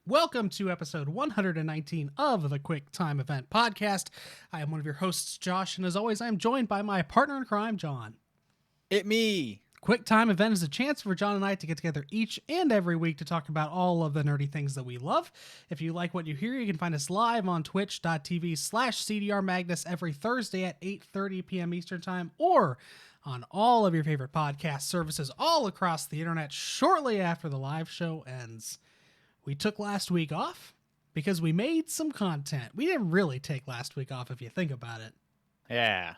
Welcome to episode 119 of the Quick Time Event Podcast. I am one of your hosts, Josh, and as always, I am joined by my partner in crime, John. It me. Quick Time Event is a chance for John and I to get together each and every week to talk about all of the nerdy things that we love. If you like what you hear, you can find us live on twitch.tv/CDRMagnus every Thursday at 8:30 p.m. Eastern Time, or on all of your favorite podcast services all across the internet shortly after the live show ends. We took last week off because we made some content. We didn't really take last week off if you think about it. Yeah.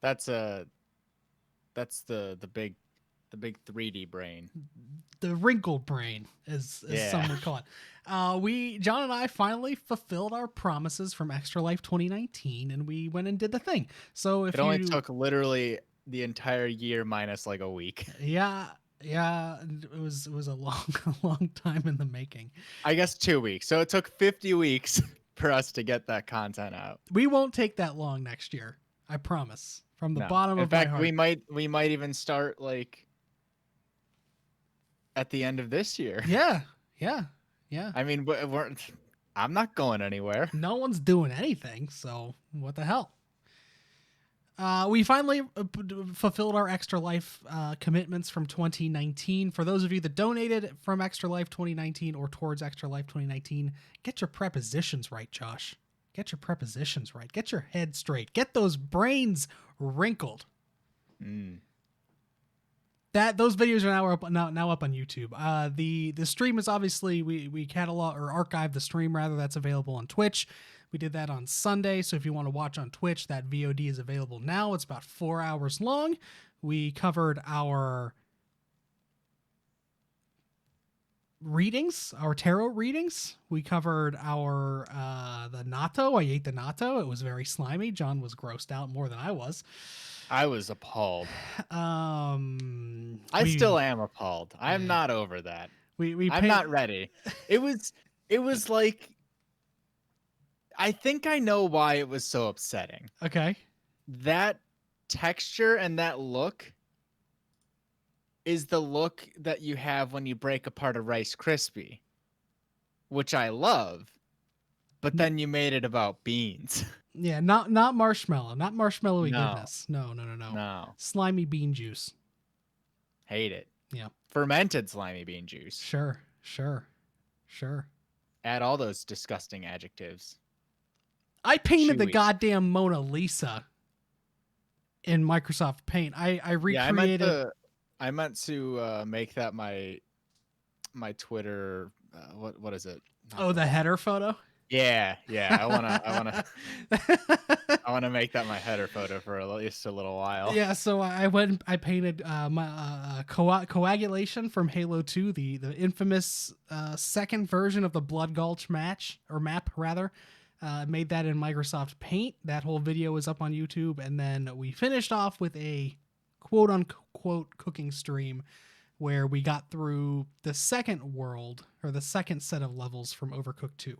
That's the big 3D brain. The wrinkled brain, as some would call it. John and I finally fulfilled our promises from Extra Life 2019, and we went and did the thing. So if it only took literally the entire year minus like a week. Yeah, it was a long time in the making. I guess 2 weeks. So it took 50 weeks for us to get that content out. We won't take that long next year. I promise. From the bottom of my heart. In fact, we might even start like at the end of this year. Yeah. I mean, I'm not going anywhere. No one's doing anything, so what the hell? We finally fulfilled our Extra Life commitments from 2019. For those of you that donated from Extra Life 2019 or towards Extra Life 2019, get your prepositions right, Josh. Get your prepositions right. Get your head straight. Get those brains wrinkled. Those videos are now up on YouTube. The stream is obviously we catalog or archive the stream rather. That's available on Twitch. We did that on Sunday, so if you want to watch on Twitch, that VOD is available now. It's about 4 hours long. We covered our readings, our tarot readings. We covered our the natto. I ate the natto. It was very slimy. John was grossed out more than I was. I was appalled. I still am appalled. I'm not over that. I'm not ready. It was like, I think I know why it was so upsetting. Okay. That texture and that look is the look that you have when you break apart a Rice Krispie, which I love, but then you made it about beans. Yeah, not marshmallow, not marshmallowy goodness. No. Slimy bean juice. Hate it. Yeah. Fermented slimy bean juice. Sure. Add all those disgusting adjectives. I painted the goddamn Mona Lisa in Microsoft Paint. I recreated. Yeah, I meant to make that my Twitter. What is it? The header photo. Yeah. I wanna make that my header photo for at least a little while. Yeah. So I painted my coagulation from Halo 2, the infamous second version of the Blood Gulch map rather. Made that in Microsoft Paint. That whole video is up on YouTube. And then we finished off with a quote unquote cooking stream where we got through the second world or the second set of levels from Overcooked 2.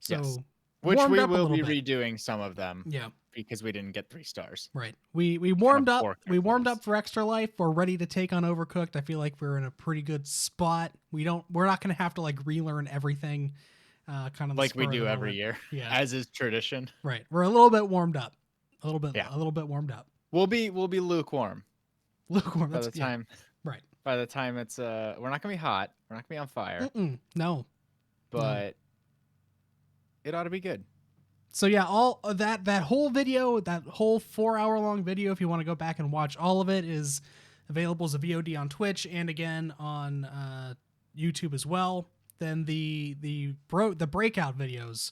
So, yes. Which we will be redoing some of them. Yeah. Because we didn't get 3 stars. Right. We warmed up. We warmed up for Extra Life. We're ready to take on Overcooked. I feel like we're in a pretty good spot. We're not going to have to like relearn everything. Kind of like we do every year, as is tradition. Right, we're a little bit warmed up, a little bit warmed up. We'll be lukewarm. Lukewarm by the time, right? By the time it's we're not gonna be hot. We're not gonna be on fire. No, but it ought to be good. So yeah, all of that whole video, that whole 4-hour long video, if you want to go back and watch all of it, is available as a VOD on Twitch and again on YouTube as well. Then the breakout videos,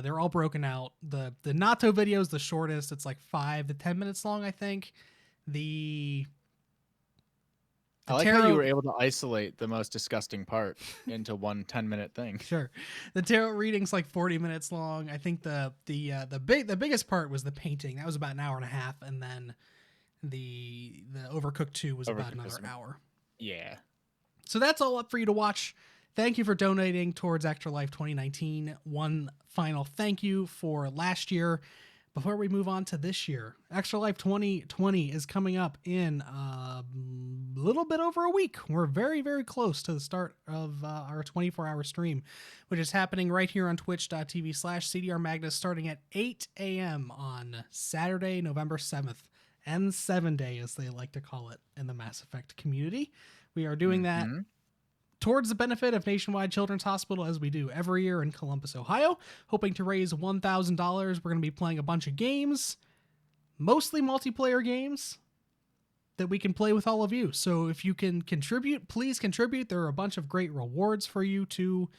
they're all broken out. The natto video is the shortest. It's like 5 to 10 minutes long, I think. I like how you were able to isolate the most disgusting part into one 10-minute thing. Sure. The tarot reading's like 40 minutes long. I think the biggest part was the painting. That was about an hour and a half, and then the Overcooked 2 was about another hour. Yeah. So that's all up for you to watch. Thank you for donating towards Extra Life 2019. One final thank you for last year. before we move on to this year, Extra Life 2020 is coming up in a little bit over a week. We're very, very close to the start of our 24-hour stream, which is happening right here on twitch.tv/CDR Magnus starting at 8 a.m. on Saturday, November 7th. N7 Day, as they like to call it in the Mass Effect community. We are doing that towards the benefit of Nationwide Children's Hospital, as we do every year in Columbus, Ohio, hoping to raise $1,000. We're going to be playing a bunch of games, mostly multiplayer games that we can play with all of you. So if you can contribute, please contribute. There are a bunch of great rewards for you to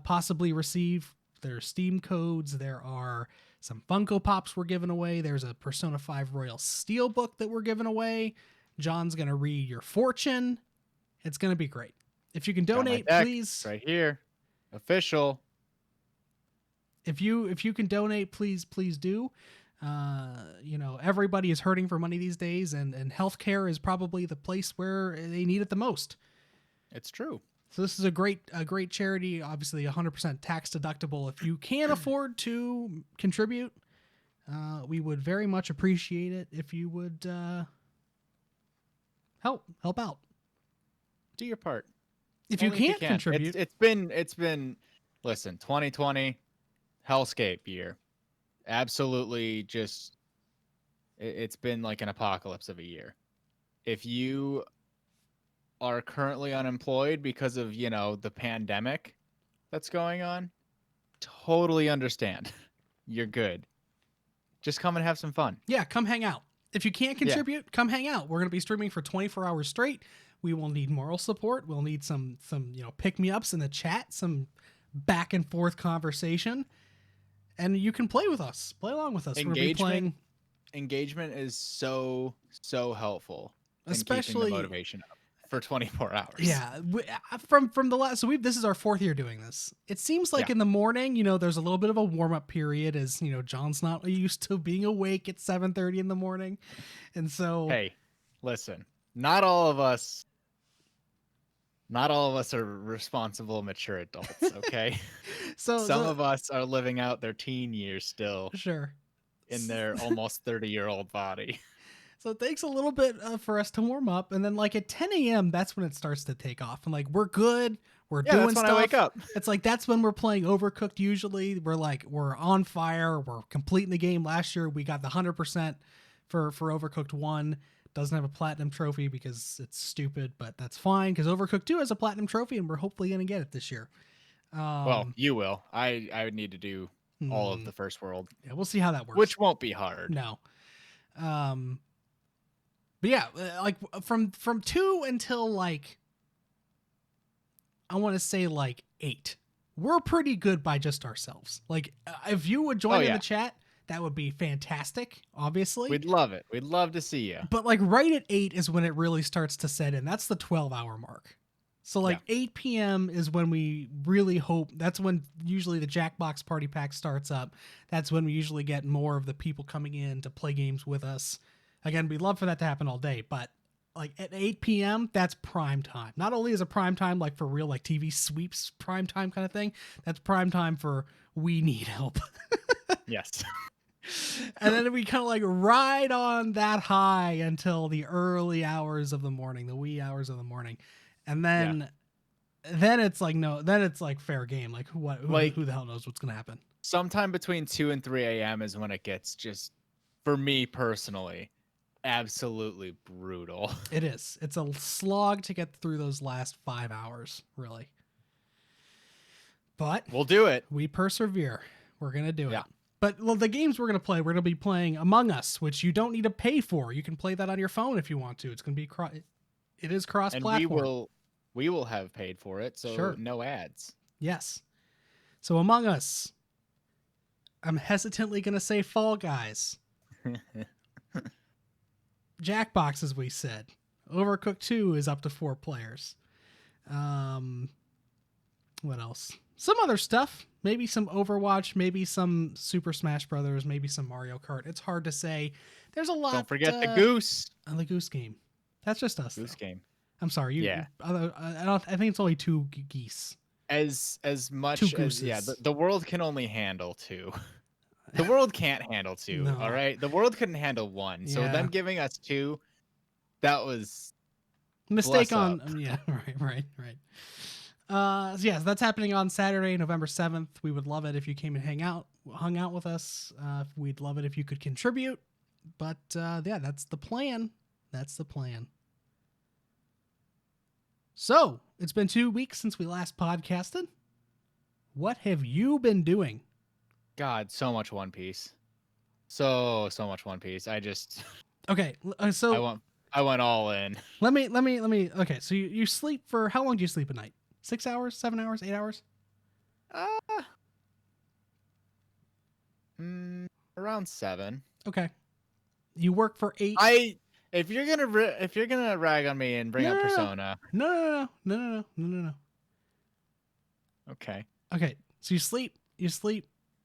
possibly receive. There are Steam codes. There are some Funko Pops we're giving away. There's a Persona 5 Royal Steelbook that we're giving away. John's going to read your fortune. It's going to be great. If you can donate, please. Right here. Official. If you can donate, please do. Everybody is hurting for money these days, and healthcare is probably the place where they need it the most. It's true. So this is a great charity, obviously 100% tax deductible. If you can afford to contribute, we would very much appreciate it if you would help out. Do your part. If you can't contribute. It's been listen, 2020 hellscape year. Absolutely, just it's been like an apocalypse of a year. If you are currently unemployed because of, the pandemic that's going on, totally understand. You're good. Just come and have some fun. Yeah, come hang out. If you can't contribute, come hang out. We're going to be streaming for 24 hours straight. We will need moral support. We'll need some pick-me-ups in the chat, some back and forth conversation. And you can play with us. Play along with us. Engagement is so helpful. Especially in keeping the motivation up for 24 hours. Yeah. From the last, so this is our 4th year doing this. It seems like in the morning, there's a little bit of a warm-up period as, John's not used to being awake at 7:30 in the morning. And so, hey, listen, not all of us are responsible, mature adults, okay? Some of us are living out their teen years still. Sure. In their almost 30-year-old body. So it takes a little bit for us to warm up. And then at 10 a.m., that's when it starts to take off. And we're good. We're doing that's stuff. When I wake up. It's that's when we're playing Overcooked usually. We're on fire. We're completing the game. Last year, we got the 100% for Overcooked 1. Doesn't have a platinum trophy because it's stupid, but that's fine because Overcooked 2 has a platinum trophy, and we're hopefully going to get it this year. Well, you will. I would need to do all of the first world. Yeah, we'll see how that works. Which won't be hard. No. But yeah, from 2 until I want to say 8. We're pretty good by just ourselves. If you would join in the chat, that would be fantastic, obviously. We'd love it. We'd love to see you. But right at 8 is when it really starts to set in. That's the 12-hour mark. So 8 p.m. is when we really hope. That's when usually the Jackbox Party Pack starts up. That's when we usually get more of the people coming in to play games with us. Again, we'd love for that to happen all day, but at 8 p.m., that's prime time. Not only is it prime time for real TV sweeps prime time kind of thing, that's prime time for we need help. Yes. And then we kind of ride on that high until the early hours of the morning, the wee hours of the morning. And then it's fair game. Who the hell knows what's going to happen? Sometime between 2 and 3 a.m. is when it gets just, for me personally, absolutely brutal. It is. It's a slog to get through those last 5 hours, really. But we'll do it. We persevere. We're going to do it. But the games we're going to play, we're going to be playing Among Us, which you don't need to pay for. You can play that on your phone if you want to. It's going to be it is cross-platform. And we will have paid for it, so no ads. Yes. So Among Us. I'm hesitantly going to say Fall Guys. Jackbox, as we said. Overcooked 2 is up to 4 players. What else? Some other stuff. Maybe some Overwatch, maybe some Super Smash Brothers, maybe some Mario Kart. It's hard to say. There's a lot. Don't forget the Goose. The Goose Game. That's just us. Goose Game. I'm sorry. I think it's only 2 geese. As much as the world can only handle 2. The world can't handle 2. No. All right, the world couldn't handle 1. So them giving us 2, that was mistake on. Yeah, right. So yes, that's happening on Saturday, November 7th. We would love it if you came and hung out with us. We'd love it if you could contribute. But yeah, that's the plan. So it's been 2 weeks since we last podcasted. What have you been doing? God, so much One Piece. So much One Piece. Okay, so I went all in. Let me. Okay, so you sleep for how long do you sleep a night? 6 hours, 7 hours, 8 hours? Around 7. Okay. You work for 8. If you're gonna rag on me and bring up Persona. No. Okay. Okay. So you sleep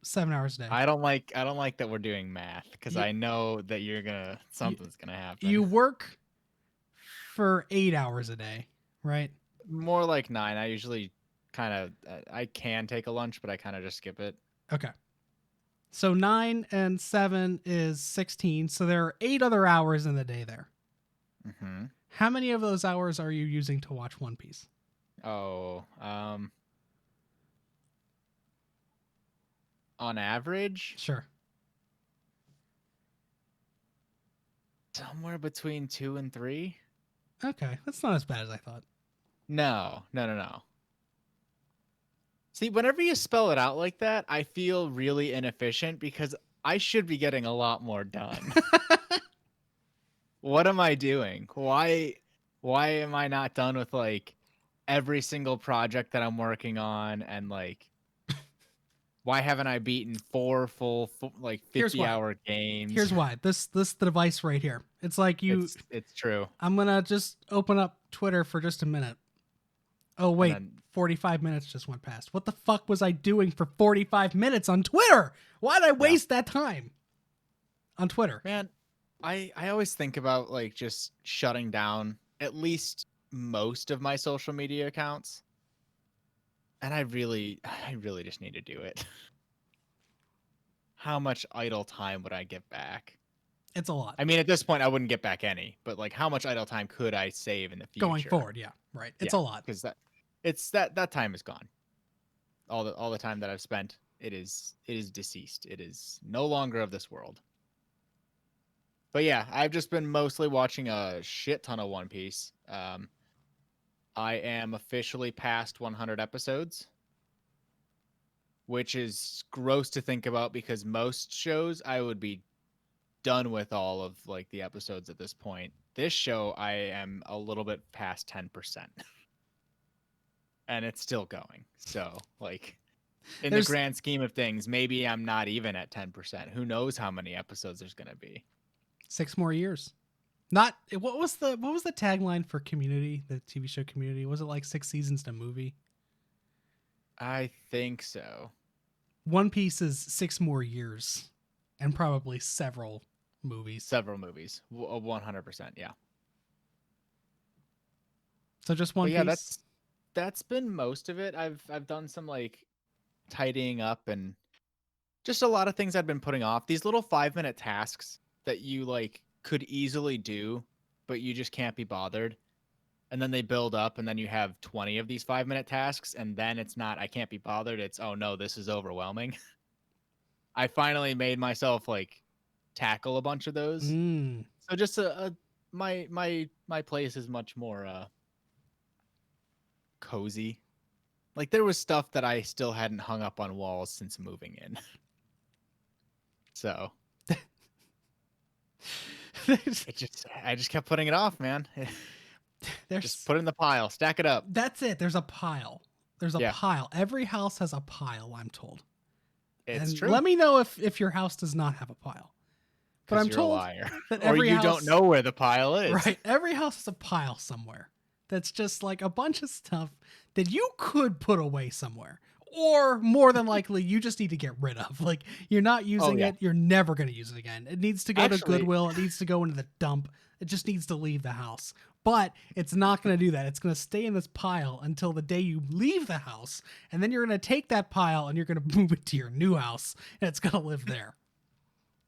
7 hours a day. I don't like that we're doing math because I know that something's gonna happen. You work for 8 hours a day, right? More like 9. I usually I can take a lunch, but I kind of just skip it. Okay. So 9 and 7 is 16. So there are 8 other hours in the day there. Mm-hmm. How many of those hours are you using to watch One Piece? Oh, on average? Sure. Somewhere between 2 and 3. Okay. That's not as bad as I thought. No. See, whenever you spell it out like that, I feel really inefficient because I should be getting a lot more done. What am I doing? Why am I not done with like every single project that I'm working on, and like why haven't I beaten 4 full like 50-hour games? Here's why. This the device right here. It's like It's true. I'm gonna just open up Twitter for just a minute. Oh wait, 45 minutes just went past. What the fuck was I doing for 45 minutes on Twitter? Why did I waste that time on Twitter? Man, I always think about like just shutting down at least most of my social media accounts. And I really just need to do it. How much idle time would I get back? It's a lot. I mean, at this point, I wouldn't get back any, but like, how much idle time could I save in the future? Going forward, yeah, right. It's a lot because that time is gone. All the time that I've spent, it is deceased. It is no longer of this world. But yeah, I've just been mostly watching a shit ton of One Piece. I am officially past 100 episodes, which is gross to think about because most shows I would be done with all of like the episodes at this point. This show I am a little bit past 10%. And it's still going. So, like, in the grand scheme of things, maybe I'm not even at 10%. Who knows how many episodes there's going to be? 6 more years. What was the tagline for Community, the TV show Community? Was it like 6 seasons to movie? I think so. One Piece is 6 more years and probably several movies. 100%, yeah. So just One Piece. Yeah, that's been most of it. I've done some like tidying up and just a lot of things I've been putting off. These little 5-minute tasks that you like could easily do, but you just can't be bothered. And then they build up, and then you have 20 of these 5-minute tasks, and then it's not, I can't be bothered. It's, oh no, this is overwhelming. I finally made myself like tackle a bunch of those. So just my place is much more cozy. Like there was stuff that I still hadn't hung up on walls since moving in. So I just kept putting it off, man. Just put it in the pile, stack it up. That's it. There's a pile. Pile. Every house has a pile, I'm told. It's true. Let me know if your house does not have a pile. But I'm told that every house, don't know where the pile is. Right. Every house has a pile somewhere. That's just like a bunch of stuff that you could put away somewhere. Or more than likely, you just need to get rid of. Like, you're not using it. You're never going to use it again. It needs to go to Goodwill. It needs to go into the dump. It just needs to leave the house. But it's not going to do that. It's going to stay in this pile until the day you leave the house. And then you're going to take that pile and you're going to move it to your new house and it's going to live there.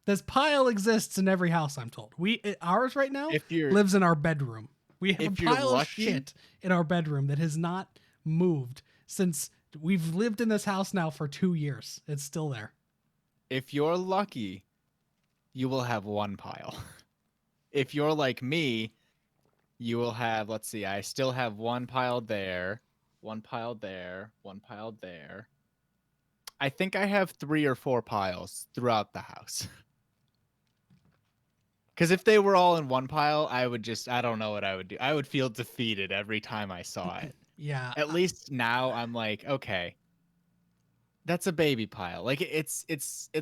This pile exists in every house, I'm told. Ours right now lives in our bedroom. We have a pile of shit in our bedroom that has not moved since we've lived in this house now for 2 years. It's still there. If you're lucky, you will have one pile. If you're like me, you will have, let's see, I still have one pile there, one pile there, one pile there. I think I have 3 or 4 piles throughout the house. Because if they were all in one pile, I don't know what I would do. I would feel defeated every time I saw it. Yeah. At least now I'm like, okay, that's a baby pile. Like it's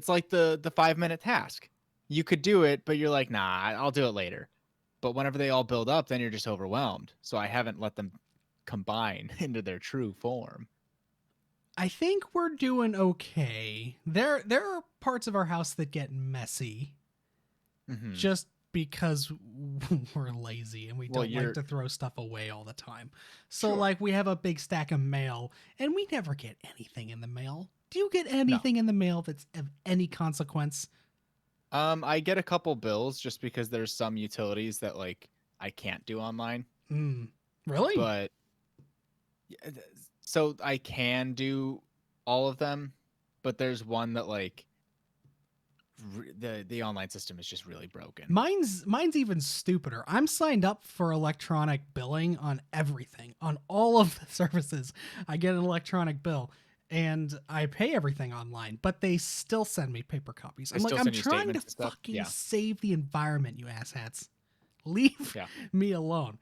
like the 5-minute task. You could do it, but you're like, nah, I'll do it later. But whenever they all build up, then you're just overwhelmed. So I haven't let them combine into their true form. I think we're doing okay. There are parts of our house that get messy. Mm-hmm. Just because we're lazy and we don't like to throw stuff away all the time. So like we have a big stack of mail and we never get anything in the mail. Do you get anything in the mail that's of any consequence? I get a couple bills just because there's some utilities that like I can't do online. Really? But so I can do all of them, but there's one that like the online system is just really broken. Mine's even stupider. I'm signed up for electronic billing on everything, on all of the services. I get an electronic bill and I pay everything online, but they still send me paper copies. I'm trying to fucking save the environment, you asshats. Leave me alone.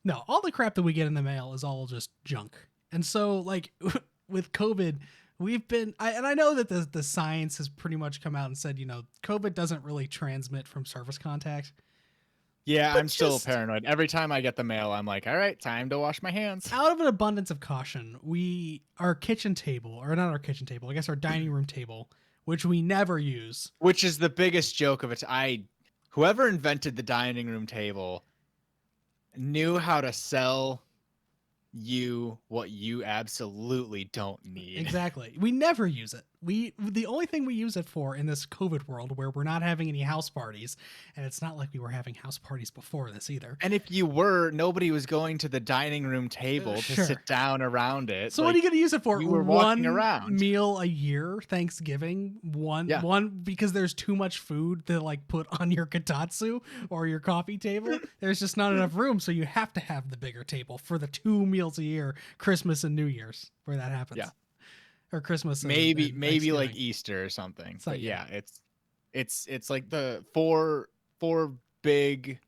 No, all the crap that we get in the mail is all just junk. And so like with COVID, we've been, and I know that the science has pretty much come out and said, you know, COVID doesn't really transmit from surface contact. Yeah, I'm still paranoid. Every time I get the mail, I'm like, all right, time to wash my hands. Out of an abundance of caution, our kitchen table, or not our kitchen table, I guess our dining room table, which we never use. Which is the biggest joke of it. Whoever invented the dining room table knew how to sell you what you absolutely don't need. Exactly. We never use it. The only thing we use it for in this COVID world where we're not having any house parties, and it's not like we were having house parties before this either. And if you were, nobody was going to the dining room table to sit down around it. So what are you going to use it for? You were walking around. Meal a year, Thanksgiving, one because there's too much food to like put on your kotatsu or your coffee table. There's just not enough room, so you have to have the bigger table for the 2 meals a year, Christmas and New Year's, where that happens. Yeah. Or Christmas, maybe like Easter or something. But yeah, it's like the four big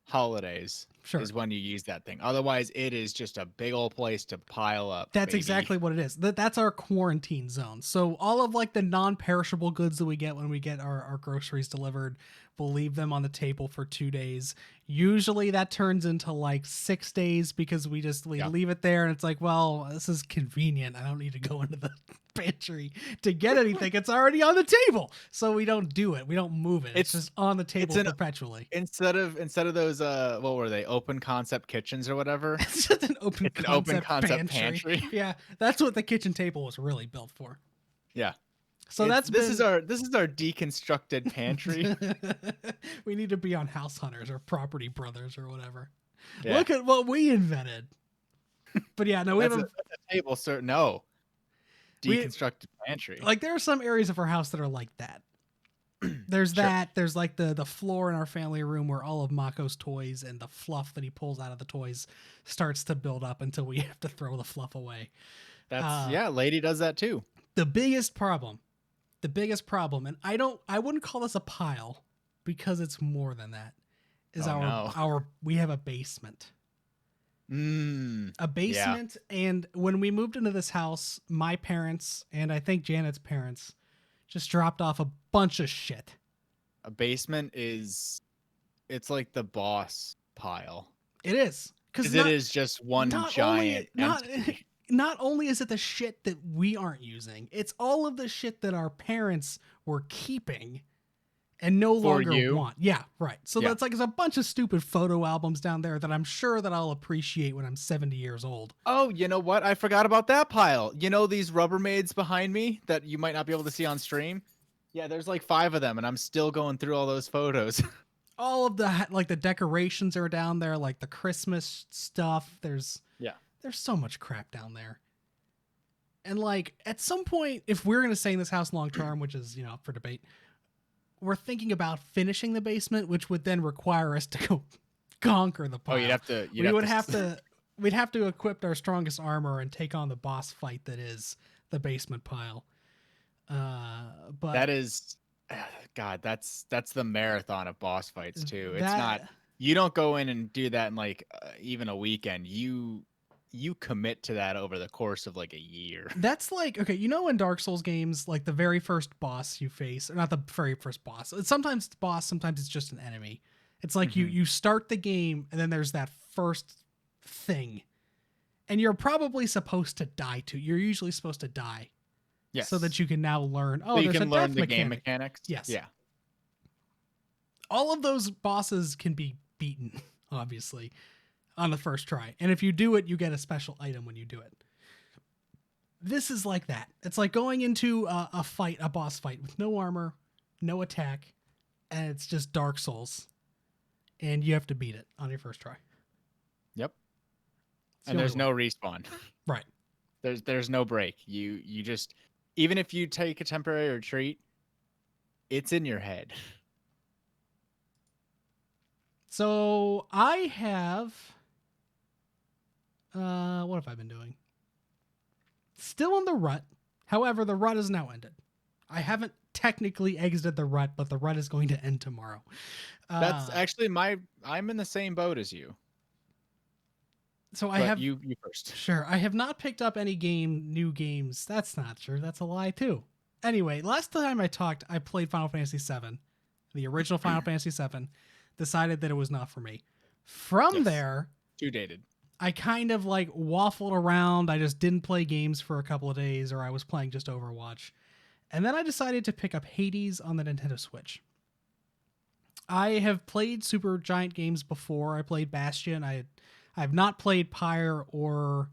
holidays is when you use that thing. Otherwise, it is just a big old place to pile up. That's exactly what it is. That's our quarantine zone. So all of like the non-perishable goods that we get when we get our groceries delivered, we'll leave them on the table for 2 days. Usually that turns into like 6 days because we leave it there and it's like, well, this is convenient. I don't need to go into the pantry to get anything. It's already on the table. So we don't do it. We don't move it. It's just on the table perpetually. Instead of those what were they? Open concept kitchens or whatever. It's just an open concept pantry. Yeah, that's what the kitchen table was really built for. Yeah. So this is our deconstructed pantry. We need to be on House Hunters or Property Brothers or whatever. Yeah. Look at what we invented. But yeah, no, we have a table, sir. No. Deconstructed pantry. Like there are some areas of our house that are like that. There's that. There's like the floor in our family room where all of Mako's toys and the fluff that he pulls out of the toys starts to build up until we have to throw the fluff away. Lady does that too. The biggest problem, and I wouldn't call this a pile because it's more than that, is we have a basement. A basement, and when we moved into this house, my parents and I think Janet's parents just dropped off a bunch of shit. A basement it's like the boss pile. It is. Because it is just one giant not only is it the shit that we aren't using, it's all of the shit that our parents were keeping and no For longer you? want. Yeah, right. So Yeah. that's like, there's a bunch of stupid photo albums down there that I'm sure that I'll appreciate when I'm 70 years old. Oh, you know what? I forgot about that pile. You know these Rubbermaids behind me that you might not be able to see on stream? Yeah, there's like 5 of them, and I'm still going through all those photos. All of the like the decorations are down there, like the Christmas stuff. There's so much crap down there. And like at some point, if we're gonna stay in this house long term, which is, you know, up for debate, we're thinking about finishing the basement, which would then require us to go conquer the pile. Oh, we'd have to equip our strongest armor and take on the boss fight that is the basement pile. But that is, God, that's the marathon of boss fights too. It's not, you don't go in and do that in like even a weekend. You commit to that over the course of like a year. That's like, okay, you know, in Dark Souls games, like the very first boss you face, or not the very first boss. Sometimes it's boss, sometimes it's just an enemy. It's like you start the game and then there's that first thing, and you're probably supposed to die to. You're usually supposed to die. Yes. So that you can now learn. Oh, so you there's can a learn death the mechanic. game mechanics. Yes. Yeah. All of those bosses can be beaten, obviously, on the first try. And if you do it, you get a special item when you do it. This is like that. It's like going into a boss fight with no armor, no attack, and it's just Dark Souls. And you have to beat it on your first try. Yep. And there's no respawn. Right. There's no break. You just, even if you take a temporary retreat, it's in your head. So I have, what have I been doing? Still in the rut. However, the rut is now ended. I haven't technically exited the rut, but the rut is going to end tomorrow. That's actually I'm in the same boat as you. So I have you first. Sure. I have not picked up any new games. That's not true. That's a lie too. Anyway, last time I talked, I played Final Fantasy VII, the original Final Fantasy VII, decided that it was not for me. From there, too dated. I kind of like waffled around. I just didn't play games for a couple of days, or I was playing just Overwatch. And then I decided to pick up Hades on the Nintendo Switch. I have played Super Giant games before. I played Bastion. I've not played Pyre or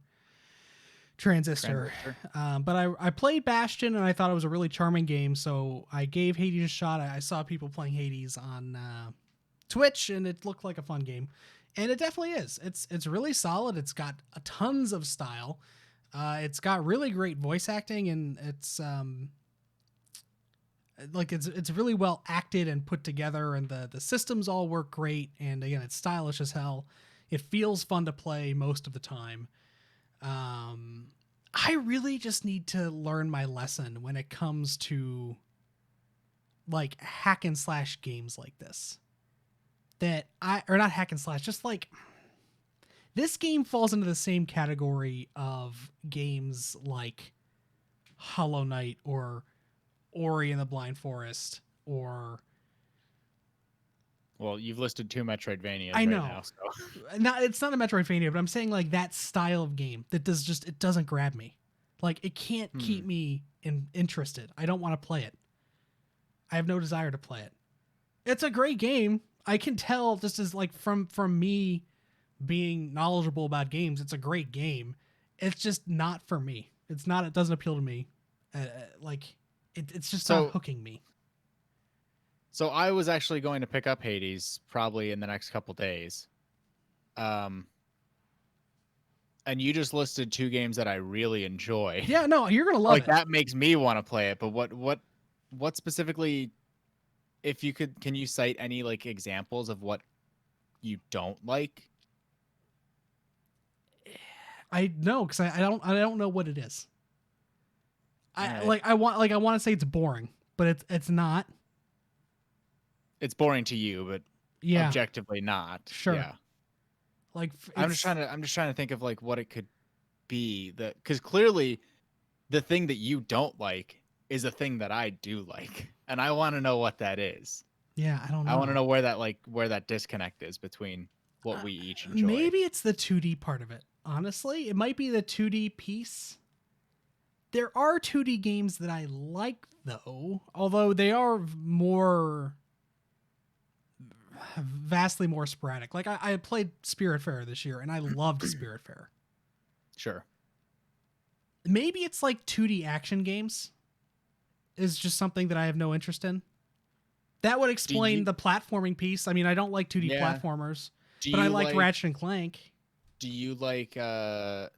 Transistor. But I played Bastion and I thought it was a really charming game, so I gave Hades a shot. I saw people playing Hades on Twitch and it looked like a fun game. And it definitely is. It's really solid. It's got tons of style. It's got really great voice acting, and it's it's really well acted and put together, and the systems all work great. And again, it's stylish as hell. It feels fun to play most of the time. I really just need to learn my lesson when it comes to like hack and slash games like this. Or not hack and slash, just like this game falls into the same category of games like Hollow Knight or Ori and the Blind Forest or... Well, you've listed 2 Metroidvanias I know. Right now. So. It's not a Metroidvania, but I'm saying like that style of game that it doesn't grab me. Like it can't keep me interested. I don't want to play it. I have no desire to play it. It's a great game. I can tell just as like from me being knowledgeable about games, it's a great game. It's just not for me. It doesn't appeal to me. It's just not hooking me. So I was actually going to pick up Hades probably in the next couple days. And you just listed 2 games that I really enjoy. Yeah, no, you're going to love it. Like that makes me want to play it, but what specifically, if you could, can you cite any like examples of what you don't like? I know, because I don't know what it is. I want to say it's boring, but it's not. It's boring to you, but objectively not. Sure. Yeah. Like I'm just trying to think of like what it could be, that because clearly the thing that you don't like is a thing that I do like, and I want to know what that is. Yeah, I don't know. I want to know where that disconnect is between what we each enjoy. Maybe it's the 2D part of it. Honestly, it might be the 2D piece. There are 2D games that I like though, although they are more vastly more sporadic. Like I played Spiritfarer this year and I loved Spiritfarer. Sure. Maybe it's like 2D action games is just something that I have no interest in. That would explain the platforming piece. I mean, I don't like 2D platformers, but I like Ratchet and Clank. Do you like, have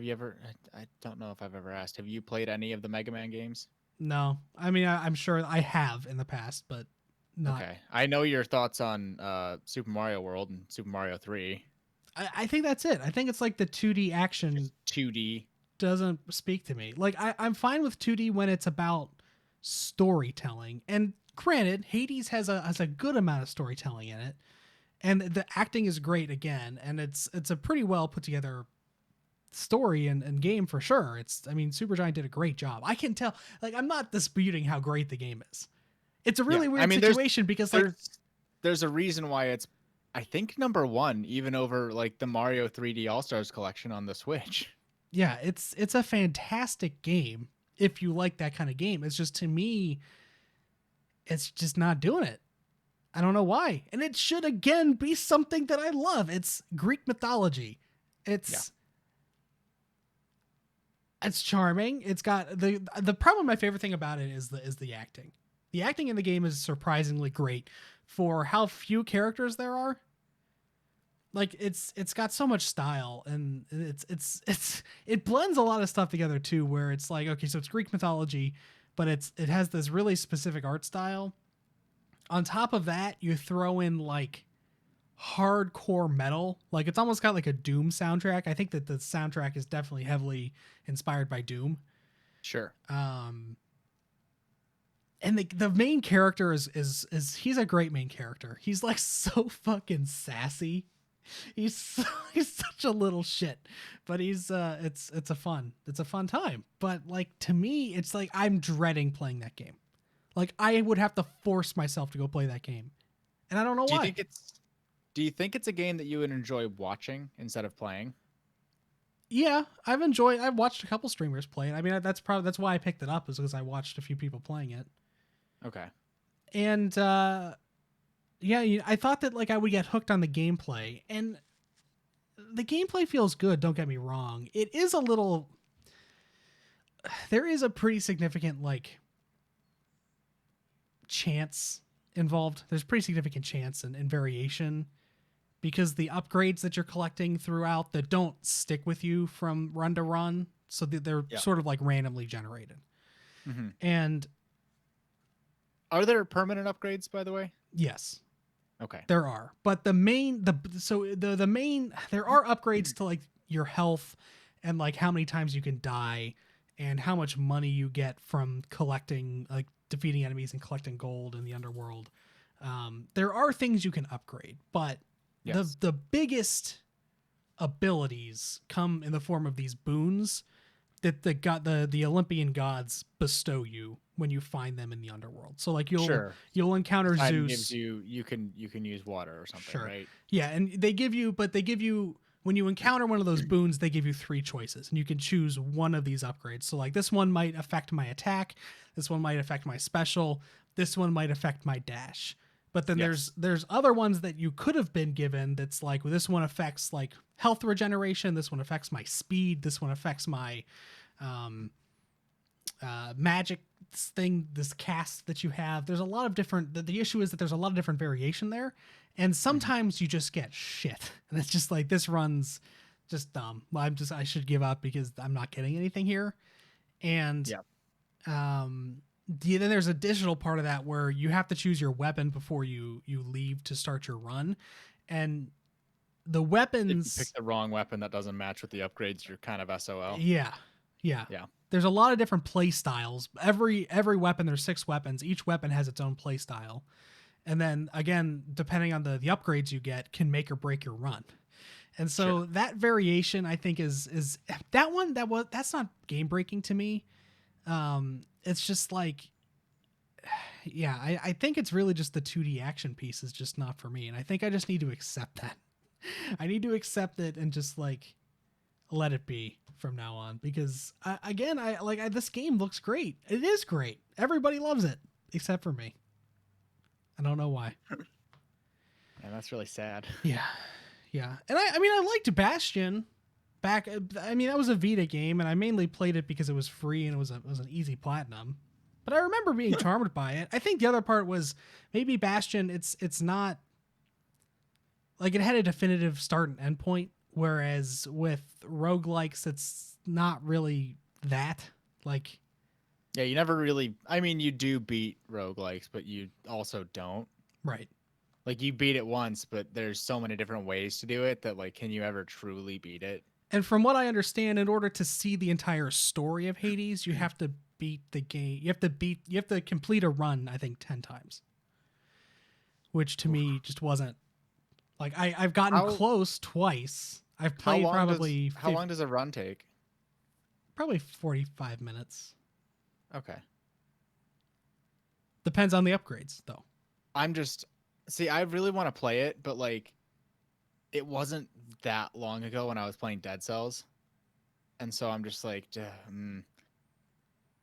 you ever, I don't know if I've ever asked, have you played any of the Mega Man games? No. I mean, I'm sure I have in the past, but not. Okay. I know your thoughts on Super Mario World and Super Mario 3. I think that's it. I think it's like the 2D action. Just 2D. Doesn't speak to me. Like, I'm fine with 2D when it's about storytelling. And granted, Hades has a good amount of storytelling in it. And the acting is great again. And it's a pretty well put together story and game for sure. I mean, Supergiant did a great job. I can tell, like, I'm not disputing how great the game is. It's a really weird situation because there's a reason why it's, I think, #1, even over like the Mario 3D All-Stars collection on the Switch. Yeah, it's a fantastic game if you like that kind of game. It's just, to me, it's just not doing it. I don't know why. And it should, again, be something that I love. It's Greek mythology. It's charming. It's got the problem. My favorite thing about it is the acting. The acting in the game is surprisingly great for how few characters there are. Like, it's got so much style, and it blends a lot of stuff together too, where it's like, okay, so it's Greek mythology, but it has this really specific art style. On top of that, you throw in like hardcore metal. Like, it's almost got like a Doom soundtrack. I think that the soundtrack is definitely heavily inspired by Doom. Sure. And the main character is he's a great main character. He's like so fucking sassy. He's such a little shit, but it's a fun time. But like, to me, it's like I'm dreading playing that game. Like, I would have to force myself to go play that game, and I don't know why. Do you think it's a game that you would enjoy watching instead of playing? Yeah, I've watched a couple streamers play it. I mean, that's why I picked it up, is because I watched a few people playing it. Okay. And I thought that like I would get hooked on the gameplay, and the gameplay feels good. Don't get me wrong. It is a little. There is a pretty significant like chance involved. There's pretty significant chance and variation, because the upgrades that you're collecting throughout that don't stick with you from run to run, so they're sort of like randomly generated. Mm-hmm. And are there permanent upgrades, by the way? Yes. Okay. There are. But the main there are upgrades to like your health and like how many times you can die and how much money you get from collecting, like defeating enemies and collecting gold in the underworld. There are things you can upgrade, but the biggest abilities come in the form of these boons that the Olympian gods bestow you when you find them in the underworld. So like you'll encounter Zeus. Gives you can use water or something, right? Yeah, and they give you when you encounter one of those boons, they give you 3 choices, and you can choose one of these upgrades. So like, this one might affect my attack, this one might affect my special, this one might affect my dash. But then there's other ones that you could have been given that's like, well, this one affects like health regeneration, this one affects my speed, this one affects my magic thing, this cast that you have. There's a lot of different, the issue is that there's a lot of different variation there, and sometimes you just get shit, and it's just like, this run's just dumb. I should give up because I'm not getting anything here. And then there's a digital part of that where you have to choose your weapon before you leave to start your run, and the weapons, if you pick the wrong weapon that doesn't match with the upgrades, you're kind of SOL. Yeah. There's a lot of different play styles. Every weapon, there's 6 weapons. Each weapon has its own play style. And then again, depending on the upgrades you get, can make or break your run. And so that variation, I think, is that's not game breaking to me. It's just like, I think it's really just the 2D action piece is just not for me. And I think I just need to accept that. I need to accept it and just like let it be from now on, because this game looks great. It is great. Everybody loves it except for me. I don't know why. And that's really sad. Yeah. Yeah. And I mean, I liked Bastion back. I mean, that was a Vita game, and I mainly played it because it was free and it was an easy platinum. But I remember being charmed by it. I think the other part was maybe Bastion, it's not like it had a definitive start and end point, whereas with roguelikes, it's not really that. Like, yeah, you never really, I mean, you do beat roguelikes, but you also don't. Right. Like, you beat it once, but there's so many different ways to do it that, like, can you ever truly beat it? And from what I understand, in order to see the entire story of Hades, you have to beat the game. You have to complete a run, I think, 10 times. Which to me just wasn't like I've gotten close twice. I've played probably how long does a run take? Probably 45 minutes. Okay. Depends on the upgrades, though. I really want to play it, but like it wasn't that long ago when I was playing Dead Cells. And so I'm just like,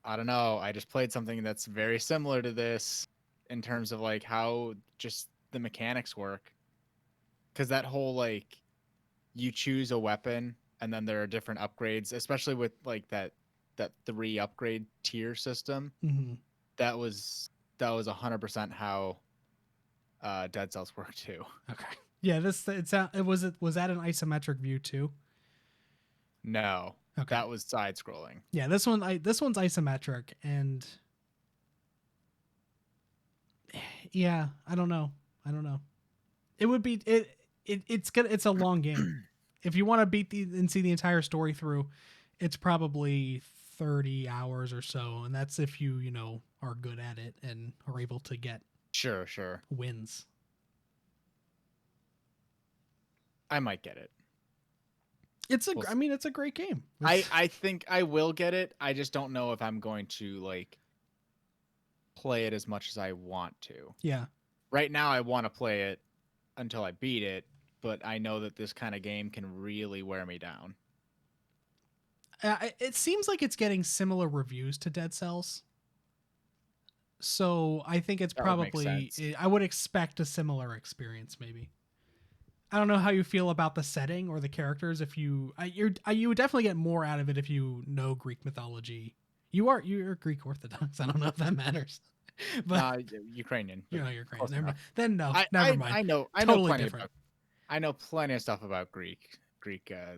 I don't know. I just played something that's very similar to this in terms of like how just the mechanics work. Because that whole like you choose a weapon and then there are different upgrades, especially with like that 3 upgrade tier system. Mm-hmm. That was 100% how Dead Cells work too. Okay. Yeah, was that an isometric view too? No. Okay. That was side scrolling. Yeah, this one's isometric, and yeah, I don't know. It would be it's a long game. If you want to beat and see the entire story through, it's probably 30 hours or so, and that's if you are good at it and are able to get sure wins. I might get it. I mean, it's a great game. I think I will get it. I just don't know if I'm going to like play it as much as I want to. Yeah. Right now I want to play it until I beat it, but I know that this kind of game can really wear me down. It seems like it's getting similar reviews to Dead Cells. So I think it's probably, I would expect a similar experience maybe. I don't know how you feel about the setting or the characters. If you would definitely get more out of it if you know Greek mythology. You're Greek Orthodox. I don't know if that matters. But Ukrainian. You're Ukrainian. Then no, never mind. I know plenty different. I know plenty of stuff about Greek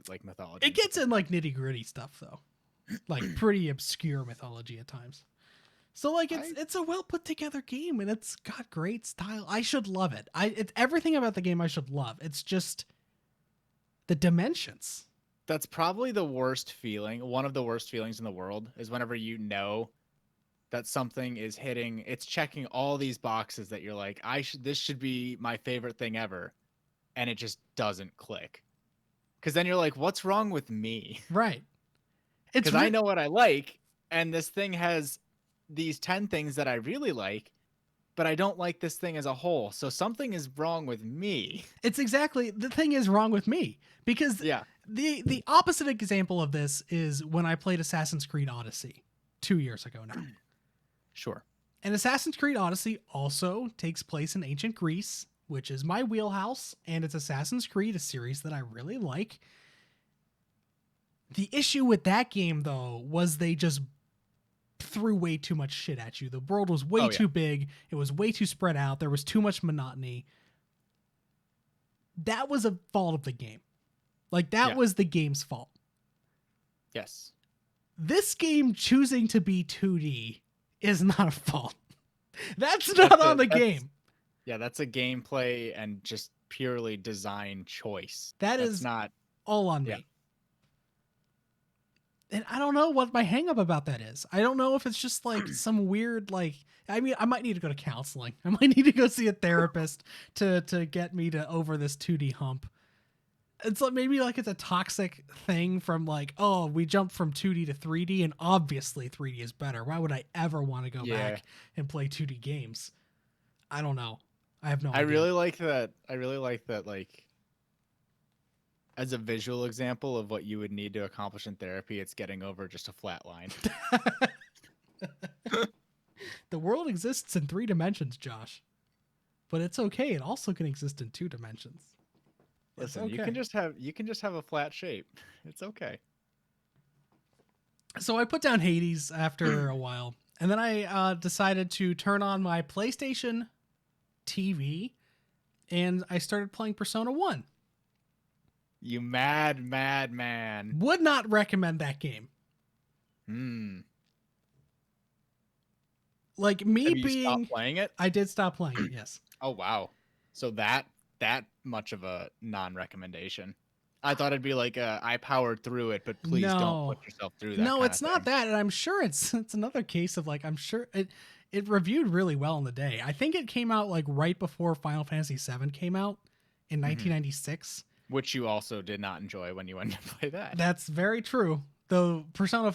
like mythology. It gets in like nitty gritty stuff though, like pretty obscure mythology at times. So like it's a well put together game and it's got great style. I should love it. It's everything about the game I should love. It's just the dimensions. That's probably the worst feeling. One of the worst feelings in the world is whenever you know that something is it's checking all these boxes that you're like, this should be my favorite thing ever, and it just doesn't click. Because then you're like, what's wrong with me? Right. Because I know what I like, and this thing has these 10 things that I really like, but I don't like this thing as a whole. So something is wrong with me. It's exactly the thing is wrong with me because the opposite example of this is when I played Assassin's Creed Odyssey 2 years ago now. Sure. And Assassin's Creed Odyssey also takes place in ancient Greece, which is my wheelhouse, and it's Assassin's Creed, a series that I really like. The issue with that game, though, was they just threw way too much shit at you. The world was way too big. It was way too spread out. There was too much monotony. That was a fault of the game. Like, that was the game's fault. Yes. This game choosing to be 2D is not a fault. That's not on the game. Yeah, that's a gameplay and just purely design choice. That's is not all on me. And I don't know what my hang up about that is. I don't know if it's just like some weird, like, I mean, I might need to go to counseling. I might need to go see a therapist to get me to over this 2D hump. It's like maybe like it's a toxic thing from like, oh, we jumped from 2D to 3D and obviously 3D is better. Why would I ever want to go back and play 2D games? I don't know. I have no idea. I really like that like as a visual example of what you would need to accomplish in therapy, it's getting over just a flat line. The world exists in 3 dimensions, Josh. but it's okay. It also can exist in 2 dimensions. Listen, okay. you can just have a flat shape. It's okay. So I put down Hades after a while, and then I decided to turn on my PlayStation TV, and I started playing Persona 1. You mad man. Would not recommend that game. Like me Have you being stopped playing it? I did stop playing it, yes. Oh wow. So that much of a non-recommendation. I thought it'd be like I powered through it, but please don't put yourself through that. No, it's not that, and I'm sure it's another case of like I'm sure it reviewed really well in the day. I think it came out like right before Final Fantasy VII came out in 1996, which you also did not enjoy when you went to play that. That's very true. Though Persona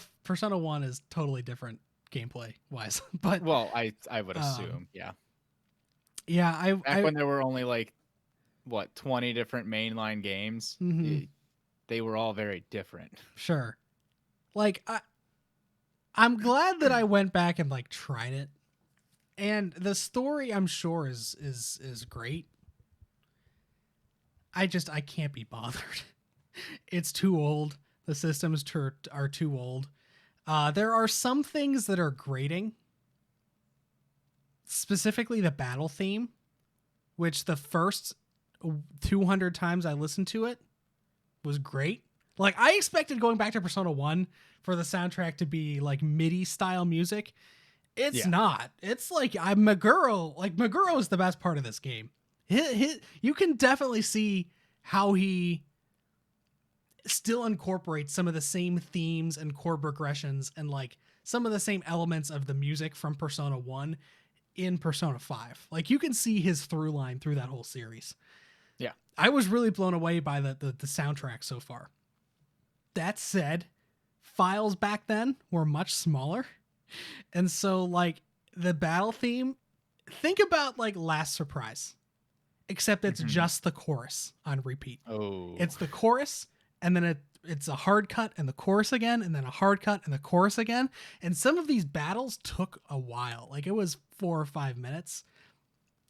1 is totally different gameplay wise, but well, I would assume, yeah. Yeah, Back when there were only like 20 different mainline games, they were all very different. Sure. Like I'm glad that I went back and like tried it. And the story I'm sure is great. I can't be bothered. It's too old. The systems are too old. There are some things that are grating. Specifically the battle theme, which the first 200 times I listened to it was great. Like I expected going back to Persona 1 for the soundtrack to be like MIDI style music. It's not. It's like Meguro. Like Meguro is the best part of this game. You can definitely see how he still incorporates some of the same themes and chord progressions and like some of the same elements of the music from Persona 1 in Persona 5. Like you can see his through line through that whole series. Yeah. I was really blown away by the soundtrack so far. That said, files back then were much smaller. And so like the battle theme, think about like Last Surprise, except it's just the chorus on repeat. Oh, it's the chorus and then it's a hard cut and the chorus again, and then a hard cut and the chorus again. And some of these battles took a while. Like it was 4 or 5 minutes.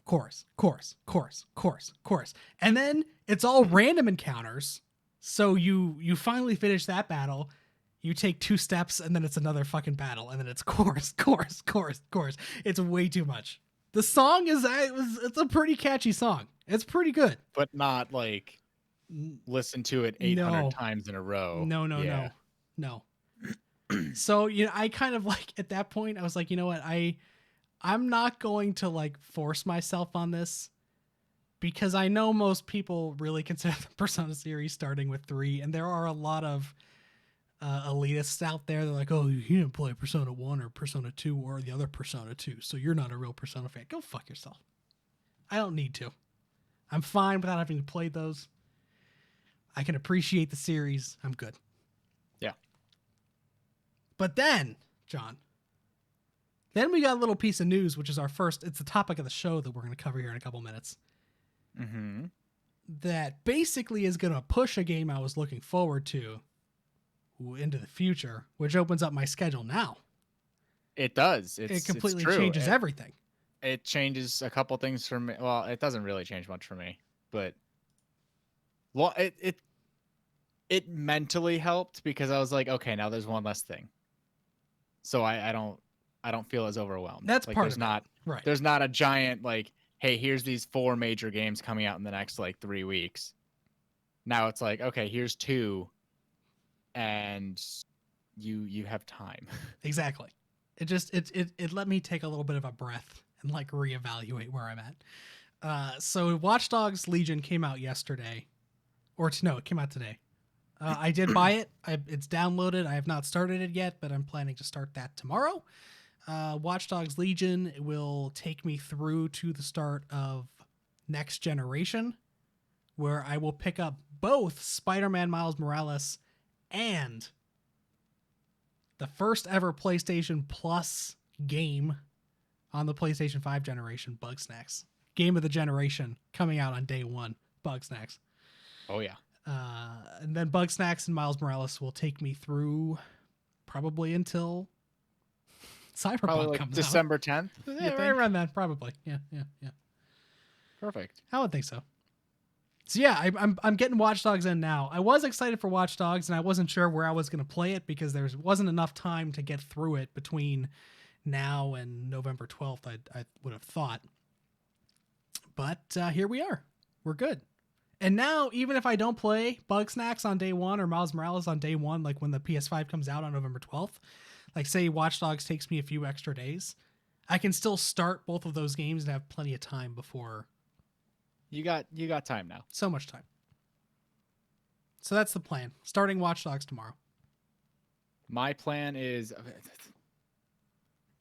Chorus, chorus, chorus, chorus, chorus. And then it's all random encounters. So you finally finish that battle. You take 2 steps and then it's another fucking battle. And then it's chorus, chorus, chorus, chorus. It's way too much. The song it's a pretty catchy song. It's pretty good. But not like listen to it 800 times in a row. No. So, I kind of like at that point, I was like, you know what? I'm not going to like force myself on this because I know most people really consider the Persona series starting with 3. And there are a lot of elitists out there. They're like, oh, you didn't play Persona 1 or Persona 2 or the other Persona 2. So you're not a real Persona fan. Go fuck yourself. I don't need to. I'm fine without having played those. I can appreciate the series. I'm good. Yeah. But then, John, then we got a little piece of news, which is it's the topic of the show that we're going to cover here in a couple minutes. Mm-hmm. That basically is going to push a game I was looking forward to into the future, which opens up my schedule now. It does. It completely changes everything. It changes a couple things for me. Well, it doesn't really change much for me, but it mentally helped because I was like, okay, now there's one less thing. So I don't feel as overwhelmed. That's like, part there's of not it. Right. There's not a giant like, hey, here's these 4 major games coming out in the next like 3 weeks. Now it's like, okay, here's 2, and you have time. Exactly. It let me take a little bit of a breath and like reevaluate where I'm at. So Watch Dogs Legion came out yesterday, it came out today. I did buy it. It's downloaded. I have not started it yet, but I'm planning to start that tomorrow. Watch Dogs Legion will take me through to the start of Next Generation, where I will pick up both Spider-Man Miles Morales and the first ever PlayStation Plus game on the PlayStation 5 generation, Bugsnax. Game of the generation coming out on day 1, Bugsnax. Oh, yeah. And then Bugsnax and Miles Morales will take me through probably until Cyberpunk probably like comes December out. 10th. Yeah, right around that, probably. Yeah. Perfect. I would think so. So yeah, I'm getting Watch Dogs in now. I was excited for Watch Dogs, and I wasn't sure where I was going to play it because there wasn't enough time to get through it between now and November 12th. I would have thought, but here we are. We're good. And now, even if I don't play Bugsnax on day one or Miles Morales on day one, like when the PS5 comes out on November 12th, like say Watch Dogs takes me a few extra days, I can still start both of those games and have plenty of time before. You got time now. So much time. So that's the plan. Starting Watch Dogs tomorrow. My plan is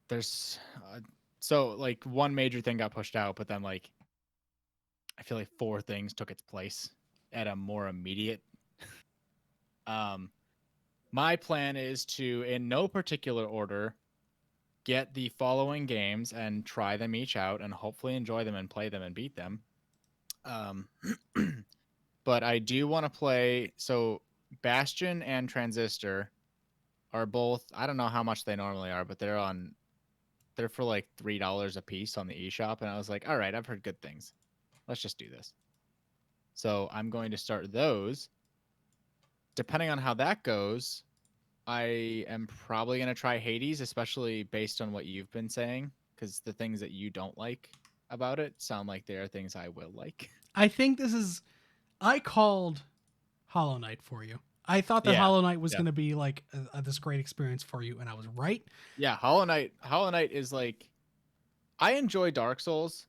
there's so like one major thing got pushed out, but then like I feel like 4 things took its place at a more immediate. My plan is to, in no particular order, get the following games and try them each out and hopefully enjoy them and play them and beat them. But I do want to play. So Bastion and Transistor are both. I don't know how much they normally are, but they're for like $3 a piece on the eShop, and I was like, all right, I've heard good things. Let's just do this. So I'm going to start those. Depending on how that goes, I am probably going to try Hades, especially based on what you've been saying, because the things that you don't like about it sound like they are things I will like. I think I called Hollow Knight for you. I thought that Hollow Knight was going to be like this great experience for you, and I was right. Yeah, Hollow Knight is like, I enjoy Dark Souls,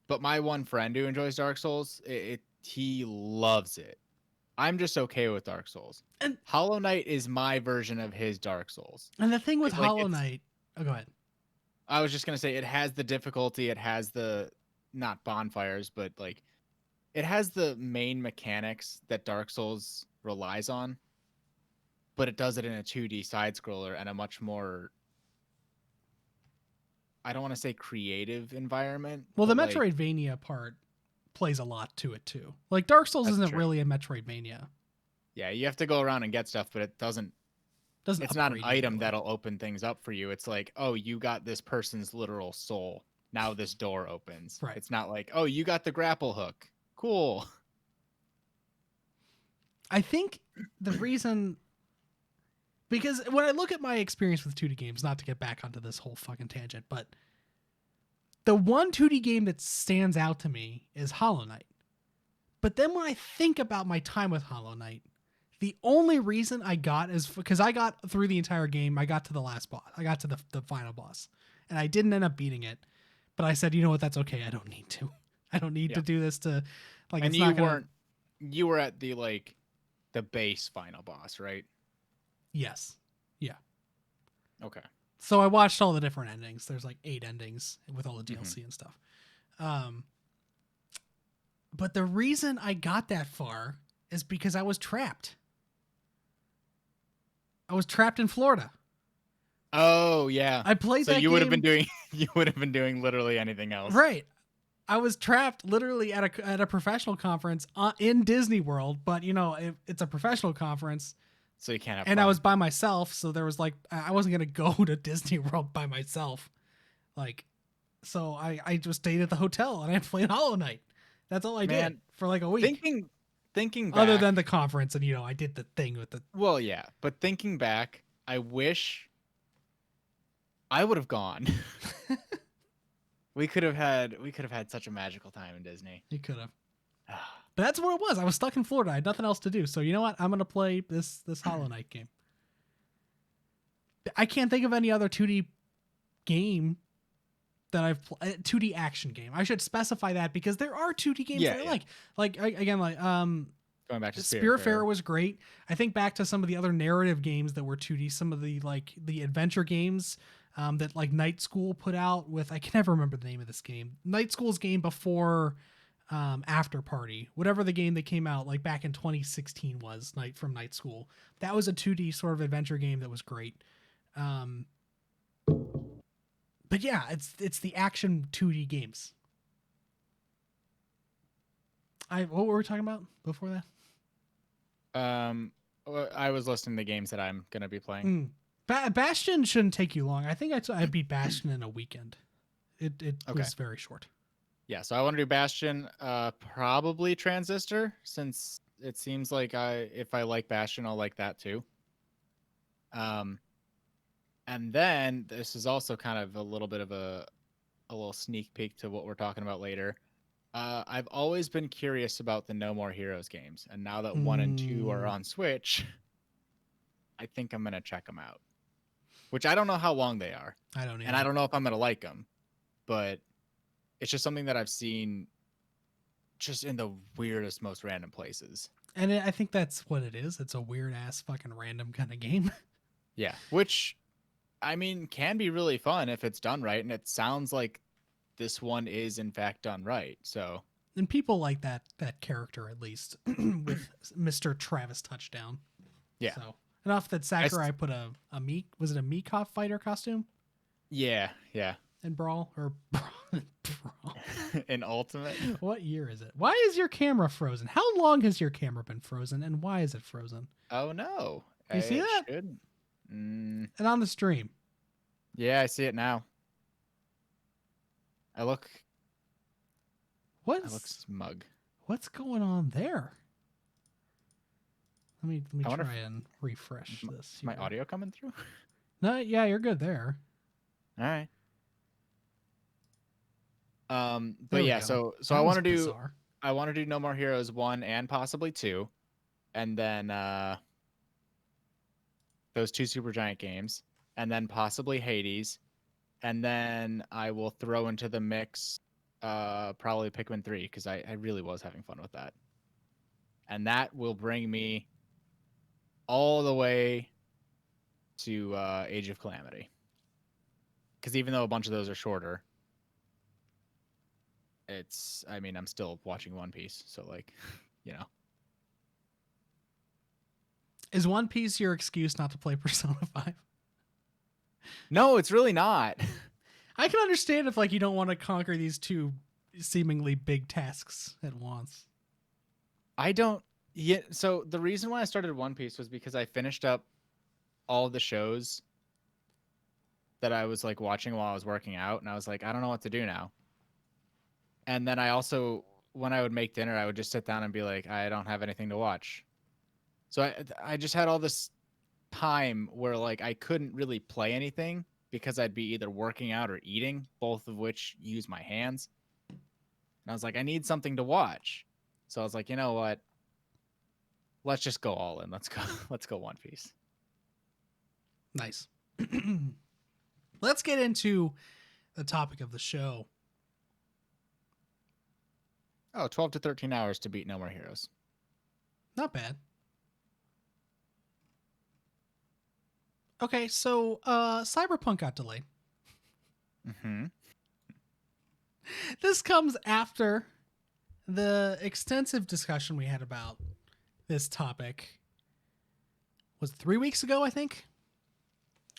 but my one friend who enjoys Dark Souls, he loves it. I'm just okay with Dark Souls. And Hollow Knight is my version of his Dark Souls. And the thing with Hollow Knight... Oh, go ahead. I was just going to say, it has the difficulty, it has the, not bonfires, but like, it has the main mechanics that Dark Souls relies on, but it does it in a 2D side-scroller and a much more, I don't want to say creative environment. Well, the Metroidvania part plays a lot to it too. Like Dark Souls isn't really a Metroidvania. Yeah, you have to go around and get stuff, but it doesn't it's not an item that'll open things up for you. It's like, oh, you got this person's literal soul. Now this door opens. Right. It's not like, oh, you got the grapple hook. Cool. I think the reason, because when I look at my experience with 2D games, not to get back onto this whole fucking tangent, but the one 2D game that stands out to me is Hollow Knight. But then when I think about my time with Hollow Knight, the only reason I got is because I got through the entire game. I got to the last boss. I got to the final boss, and I didn't end up beating it. But I said, you know what? That's okay. I don't need to. I don't need to do this to, like. And you were at the base final boss, right? Yes. Yeah. Okay. So I watched all the different endings. There's like 8 endings with all the DLC and stuff. But the reason I got that far is because I was trapped. I was trapped in Florida. Oh yeah. I played that game. So you would have been doing literally anything else. Right. I was trapped literally at a professional conference in Disney World, but you know, it's a professional conference. So you can't have fun. I was by myself, so there was like, I wasn't going to go to Disney World by myself. Like, so I just stayed at the hotel and I played Hollow Knight. That's all I did for like a week. Thinking back, other than the conference, and you know, I did the thing with the. Well, yeah, but thinking back, I wish I would have gone. We could have had such a magical time in Disney. You could have. But that's what it was. I was stuck in Florida. I had nothing else to do. So you know what? I'm gonna play this Hollow Knight game. I can't think of any other 2D game that I've 2D action game. I should specify that because there are 2D games that I like going back to Spiritfarer was great. I think back to some of the other narrative games that were 2D, some of the like the adventure games that like Night School put out with, I can never remember the name of this game. Night School's game before After Party, whatever the game that came out like back in 2016 was, from Night School. That was a 2D sort of adventure game that was great. But yeah, it's the action 2D games. What were we talking about before that? I was listing the games that I'm gonna be playing. Bastion shouldn't take you long. I think I beat Bastion in a weekend. It was very short. Yeah, so I want to do Bastion, probably Transistor, since it seems like if I like Bastion, I'll like that too. And then this is also kind of a little bit of a little sneak peek to what we're talking about later. I've always been curious about the No More Heroes games, and now that 1 and 2 are on Switch, I think I'm gonna check them out. Which I don't know how long they are. I don't either. And I don't know if I'm gonna like them, but it's just something that I've seen just in the weirdest, most random places. And I think that's what it is. It's a weird ass fucking random kind of game. Yeah, which I mean can be really fun if it's done right, and it sounds like this one is in fact done right. So, and people like that character at least with Mr. Travis Touchdown. Yeah. So enough that Sakurai put a was it a Mii fighter costume? Yeah. In Brawl or Brawl? In Ultimate. What year is it? Why is your camera frozen? How long has your camera been frozen, and why is it frozen? Oh no! You see that? And on the stream. Yeah, I see it now. I look smug. What's going on there? Let me try and refresh this. Is my audio coming through? No, yeah, you're good there. All right. But yeah, so I want to do No More Heroes 1 and possibly 2, and then those 2 Supergiant games, and then possibly Hades, and then I will throw into the mix probably Pikmin 3 because I really was having fun with that, and that will bring me all the way to Age of Calamity, because even though a bunch of those are shorter, I'm still watching One Piece, so like, you know. Is One Piece your excuse not to play Persona 5? No, it's really not. I can understand if like you don't want to conquer these 2 seemingly big tasks at once. I don't. Yeah. So the reason why I started One Piece was because I finished up all the shows that I was like watching while I was working out, and I was like, I don't know what to do now. And then I also, when I would make dinner, I would just sit down and be like, I don't have anything to watch. So I just had all this time where like I couldn't really play anything because I'd be either working out or eating, both of which use my hands. And I was like, I need something to watch. So I was like, you know what? Let's just go all in. Let's go One Piece. Nice. Let's get into the topic of the show. 12 to 13 hours to beat No More Heroes. Not bad. Okay, so Cyberpunk got delayed. Mm-hmm. This comes after the extensive discussion we had about this topic. Was it 3 weeks ago, I think?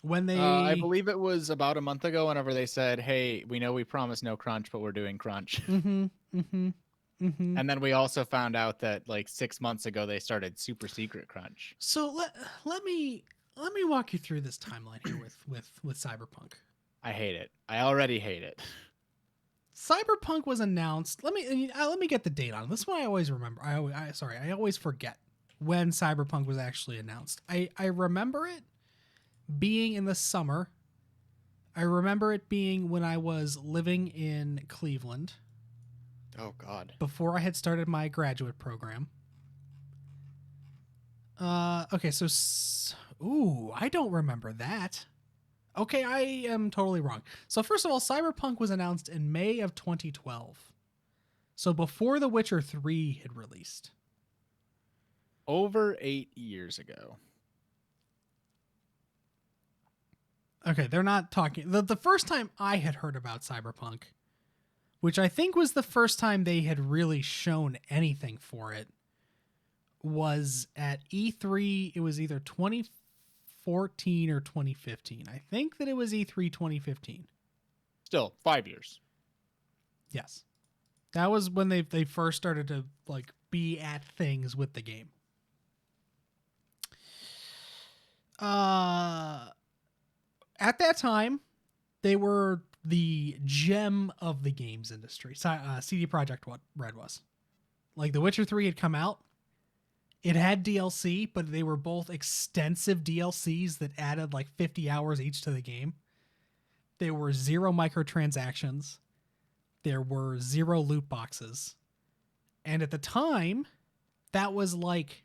When they... I believe it was about a month ago whenever they said, hey, we know we promised no crunch, but we're doing crunch. Mm-hmm, mm-hmm. Mm-hmm. And then we also found out that like 6 months ago they started super secret crunch. So let me walk you through this timeline here with Cyberpunk. I hate it. I already hate it. Cyberpunk was announced. Let me get the date on it. This one I always remember. I always forget when Cyberpunk was actually announced. I remember it being in the summer. I remember it being when I was living in Cleveland. Oh, God. Before I had started my graduate program. Okay, so... Ooh, I don't remember that. Okay, I am totally wrong. So first of all, Cyberpunk was announced in May of 2012. So before The Witcher 3 had released. Over 8 years ago. Okay, they're not talking... The first time I had heard about Cyberpunk, which I think was the first time they had really shown anything for it, was at E3. It was either 2014 or 2015. I think that it was E3 2015. Still, 5 years. Yes. That was when they first started to like be at things with the game. At that time, they were the gem of the games industry. CD Projekt Red was. Like, The Witcher 3 had come out. It had DLC, but they were both extensive DLCs that added like 50 hours each to the game. There were 0 microtransactions. There were 0 loot boxes. And at the time, that was like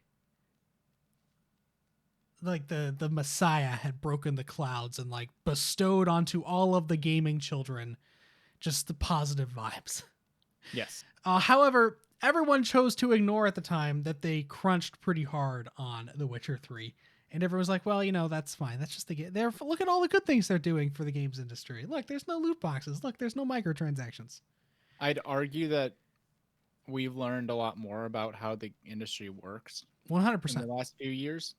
the Messiah had broken the clouds and like bestowed onto all of the gaming children just the positive vibes. Yes. However, everyone chose to ignore at the time that they crunched pretty hard on The Witcher 3. And everyone was like, well, you know, that's fine. That's just the game. Look at all the good things they're doing for the games industry. Look, there's no loot boxes. Look, there's no microtransactions. I'd argue that we've learned a lot more about how the industry works 100% in the last few years.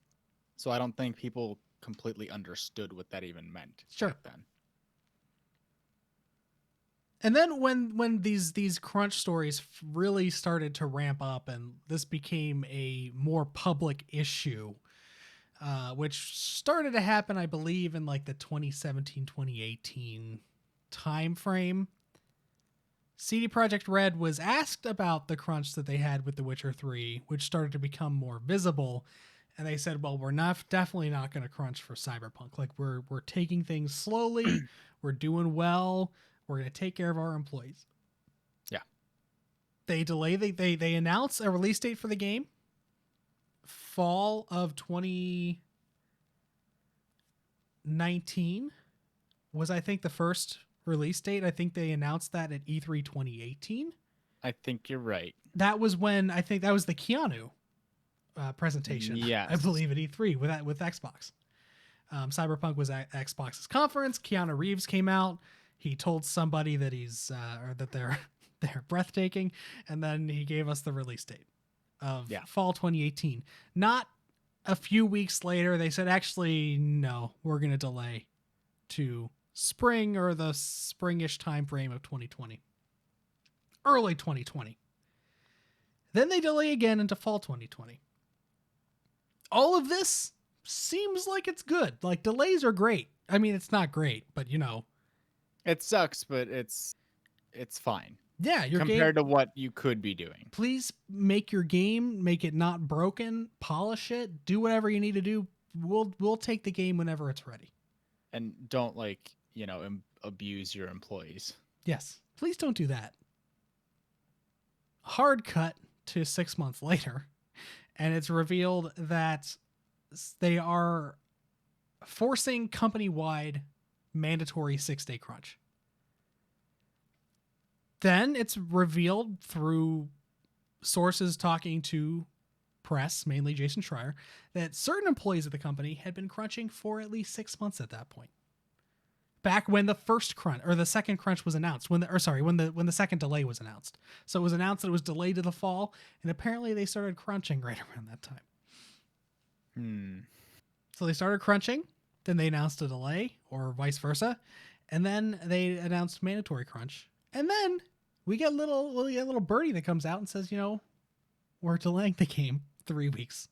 So I don't think people completely understood what that even meant sure. back then. And then when these crunch stories really started to ramp up and this became a more public issue, which started to happen, I believe, in like the 2017, 2018 time frame. CD Projekt Red was asked about the crunch that they had with The Witcher 3, which started to become more visible. And they said, well, we're definitely not going to crunch for Cyberpunk. Like, we're taking things slowly. We're doing well. We're going to take care of our employees. Yeah. They they announce a release date for the game. Fall of 2019 was, I think, the first release date. I think they announced that at E3 2018. I think you're right. That was when, I think that was the Keanu presentation. Yes. I believe at E3 with Xbox. Cyberpunk was at Xbox's conference. Keanu Reeves came out. He told somebody that or that they're breathtaking, and then he gave us the release date of fall 2018. Not a few weeks later, they said, actually, no, we're going to delay to spring or the springish time frame of 2020. Early 2020. Then they delay again into fall 2020. All of this seems like it's good. Like, delays are great. I mean, it's not great, but you know. It sucks, but it's fine. Yeah, your compared game, to what you could be doing. Please make your game, make it not broken, polish it, do whatever you need to do. We'll take the game whenever it's ready. And don't abuse your employees. Yes, please don't do that. Hard cut to 6 months later, and it's revealed that they are forcing company-wide mandatory 6-day crunch. Then it's revealed through sources talking to press, mainly Jason Schreier, that certain employees of the company had been crunching for at least 6 months at that point. Back when the first crunch or the second crunch was announced, when the second delay was announced. So it was announced that it was delayed to the fall, and apparently they started crunching right around that time. So they started crunching, then they announced a delay, or vice versa, and then they announced mandatory crunch. And then we get a little birdie that comes out and says, we're delaying the game 3 weeks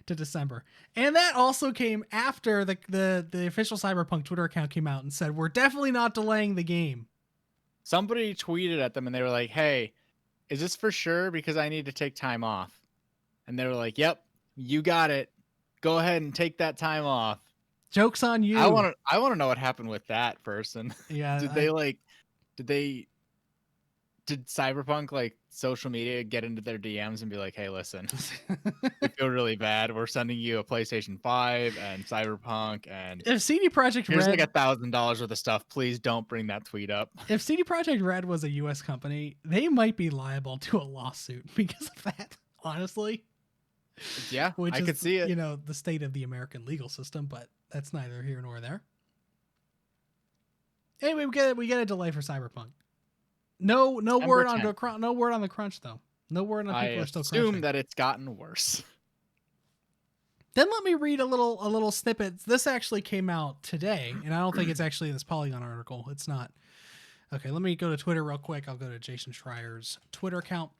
to December. And that also came after the official Cyberpunk Twitter account came out and said, we're definitely not delaying the game. Somebody tweeted at them and they were like, hey, is this for sure? Because I need to take time off. And they were like, yep, you got it. Go ahead and take that time off. Joke's on you. I want to know what happened with that person. Yeah. Did Cyberpunk social media get into their DMs and be like, hey, listen, we feel really bad. We're sending you a PlayStation 5 and Cyberpunk, and if CD Projekt here's Red, $1,000 worth of stuff. Please don't bring that tweet up. If CD Projekt Red was a US company, they might be liable to a lawsuit because of that, honestly. Yeah, I could see it. The state of the American legal system, but that's neither here nor there. Anyway, we get a delay for Cyberpunk. No word on no word on the crunch though. No word on people are still crunching. I assume that it's gotten worse. Then let me read a little snippet. This actually came out today, and I don't think it's actually this Polygon article. It's not. Okay, let me go to Twitter real quick. I'll go to Jason Schreier's Twitter account.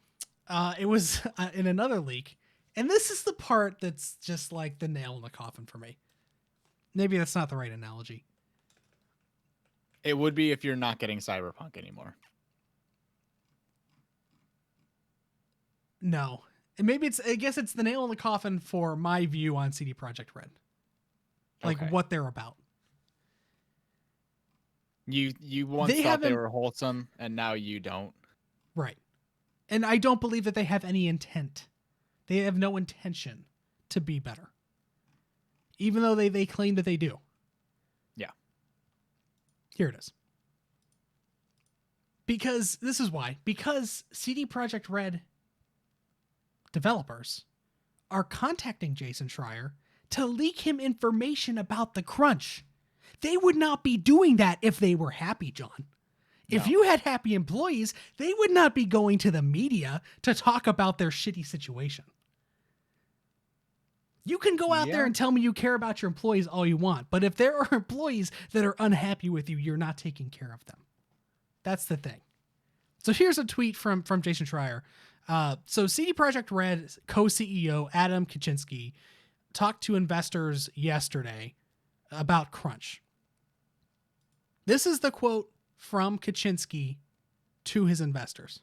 It was in another leak, and this is the part that's just like the nail in the coffin for me. Maybe that's not the right analogy. It would be if you're not getting Cyberpunk anymore. No. And maybe I guess it's the nail in the coffin for my view on CD Projekt Red. Like what they're about. You once thought they were wholesome, and now you don't. Right. And I don't believe that they have any intent. They have no intention to be better. Even though they claim that they do. Yeah. Here it is. Because this is why. Because CD Projekt Red developers are contacting Jason Schreier to leak him information about the crunch. They would not be doing that if they were happy, John. No. If you had happy employees, they would not be going to the media to talk about their shitty situation. You can go out there and tell me you care about your employees all you want, but if there are employees that are unhappy with you, you're not taking care of them. That's the thing. So here's a tweet from Jason Schreier. So CD Projekt Red co-CEO Adam Kaczynski talked to investors yesterday about crunch. This is the quote from Kaczynski to his investors.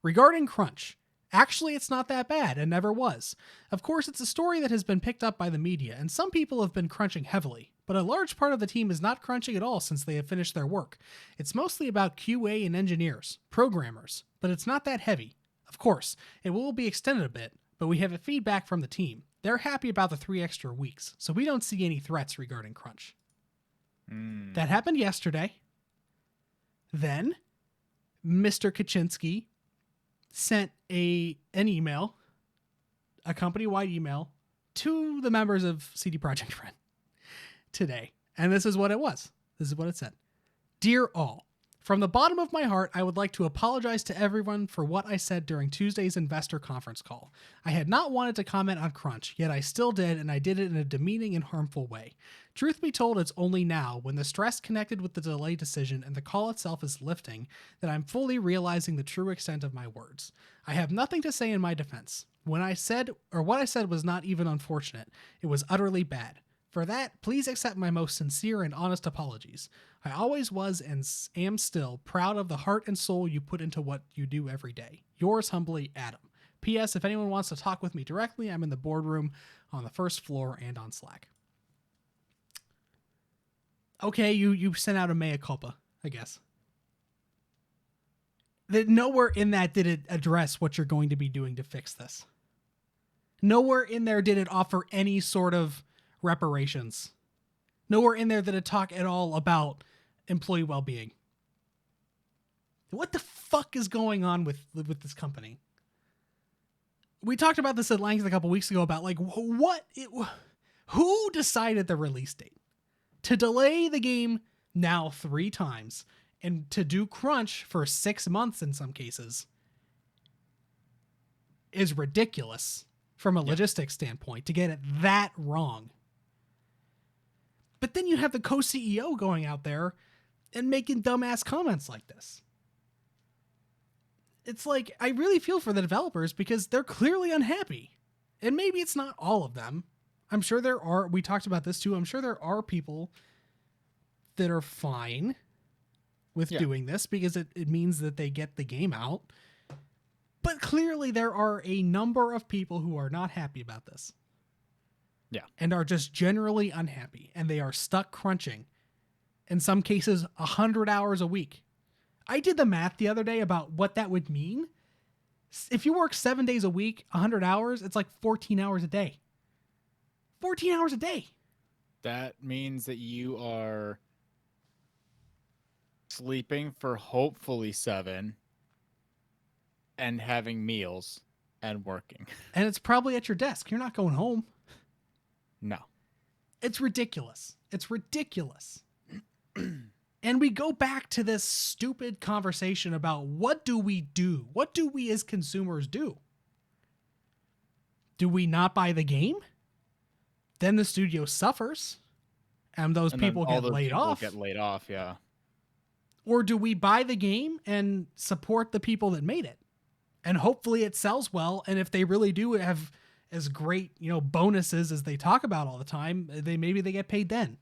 Regarding crunch, actually it's not that bad and never was. Of course, it's a story that has been picked up by the media, and some people have been crunching heavily, but a large part of the team is not crunching at all since they have finished their work. It's mostly about QA and engineers, programmers, but it's not that heavy. Of course, it will be extended a bit, but we have a feedback from the team. They're happy about the 3 extra weeks, so we don't see any threats regarding crunch. That happened yesterday. Then, Mr. Kaczynski sent an email, a company-wide email, to the members of CD Projekt Red today. And this is what it was. This is what it said. Dear all, from the bottom of my heart, I would like to apologize to everyone for what I said during Tuesday's investor conference call. I had not wanted to comment on crunch, yet I still did, and I did it in a demeaning and harmful way. Truth be told, it's only now, when the stress connected with the delay decision and the call itself is lifting, that I'm fully realizing the true extent of my words. I have nothing to say in my defense. What I said was not even unfortunate. It was utterly bad. For that, please accept my most sincere and honest apologies. I always was and am still proud of the heart and soul you put into what you do every day. Yours humbly, Adam. P.S. If anyone wants to talk with me directly, I'm in the boardroom on the first floor and on Slack. Okay, you sent out a mea culpa, I guess. Nowhere in that did it address what you're going to be doing to fix this. Nowhere in there did it offer any sort of reparations. Nowhere in there did it talk at all about employee well-being. What the fuck is going on with this company? We talked about this at length a couple weeks ago about who decided the release date? To delay the game now 3 times and to do crunch for 6 months in some cases is ridiculous from a logistics standpoint to get it that wrong. But then you have the co-CEO going out there and making dumbass comments like this. It's like, I really feel for the developers because they're clearly unhappy. And maybe it's not all of them. I'm sure there are, we talked about this too, I'm sure there are people that are fine with doing this because it means that they get the game out. But clearly there are a number of people who are not happy about this. Yeah. And are just generally unhappy. And they are stuck crunching, in some cases, 100 hours a week. I did the math the other day about what that would mean. If you work 7 days a week, 100 hours, it's like 14 hours a day. 14 hours a day. That means that you are sleeping for hopefully 7 and having meals and working. And it's probably at your desk. You're not going home. No. It's ridiculous. It's ridiculous. And we go back to this stupid conversation about what do we do? What do we as consumers do? Do we not buy the game? Then the studio suffers and those people get laid off. Get laid off, yeah. Or do we buy the game and support the people that made it? And hopefully it sells well. And if they really do have as great, bonuses as they talk about all the time, maybe they get paid then.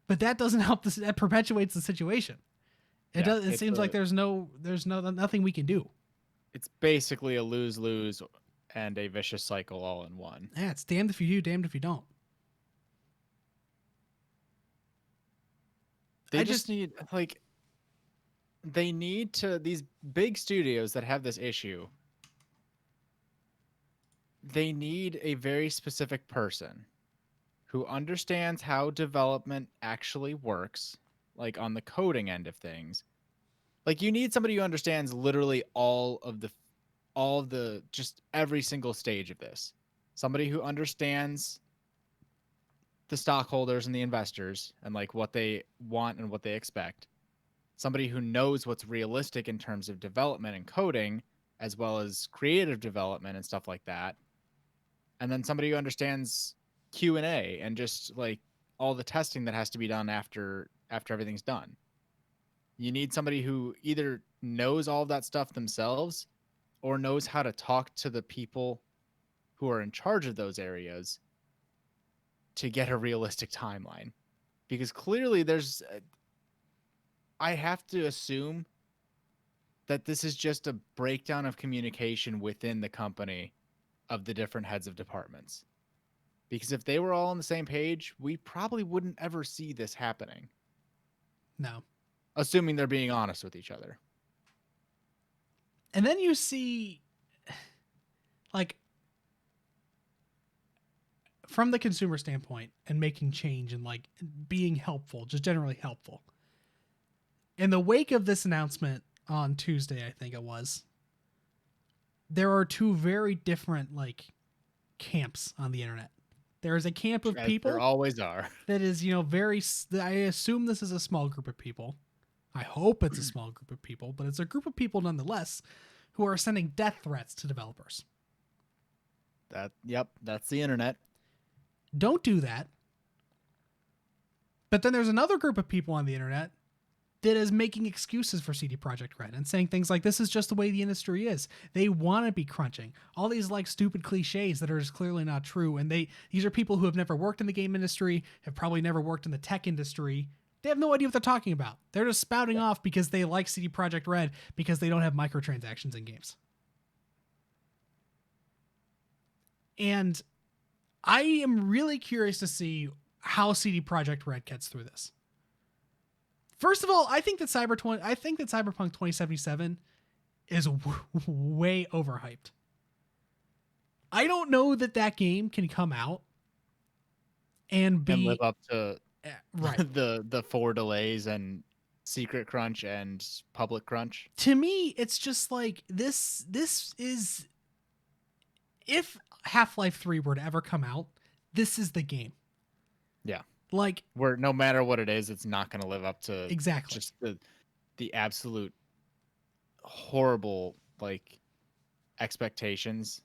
But that doesn't help this. That perpetuates the situation. It seems like there's nothing we can do. It's basically a lose-lose and a vicious cycle all in one. Yeah, it's damned if you do, damned if you don't. They just need, like, they need to, these big studios that have this issue, they need a very specific person who understands how development actually works, like on the coding end of things. Like, you need somebody who understands literally all of the just every single stage of this. Somebody who understands the stockholders and the investors and like what they want and what they expect. Somebody who knows what's realistic in terms of development and coding, as well as creative development and stuff like that. And then somebody who understands Q&A and just like all the testing that has to be done after everything's done. You need somebody who either knows all of that stuff themselves or knows how to talk to the people who are in charge of those areas to get a realistic timeline. Because clearly I have to assume that this is just a breakdown of communication within the company of the different heads of departments. Because if they were all on the same page, we probably wouldn't ever see this happening. No. Assuming they're being honest with each other. And then you see, like, from the consumer standpoint and making change and like being helpful, just generally helpful. In the wake of this announcement on Tuesday, I think it was, there are two very different like camps on the internet. There is a camp of people. There always are. That is, I assume this is a small group of people. I hope it's a small group of people, but it's a group of people nonetheless who are sending death threats to developers. That's the internet. Don't do that. But then there's another group of people on the internet that is making excuses for CD Projekt Red and saying things like, this is just the way the industry is. They want to be crunching. All these like stupid cliches that are just clearly not true. And these are people who have never worked in the game industry, have probably never worked in the tech industry. They have no idea what they're talking about. They're just spouting off because they like CD Projekt Red because they don't have microtransactions in games. And I am really curious to see how CD Projekt Red gets through this. First of all, I think that Cyberpunk 2077 is way overhyped. I don't know that game can come out and live up to right the 4 delays and secret crunch and public crunch. To me, it's just like this is, if Half-Life 3 were to ever come out, this is the game. Yeah. Like, where no matter what it is, it's not going to live up to exactly just the absolute horrible like expectations.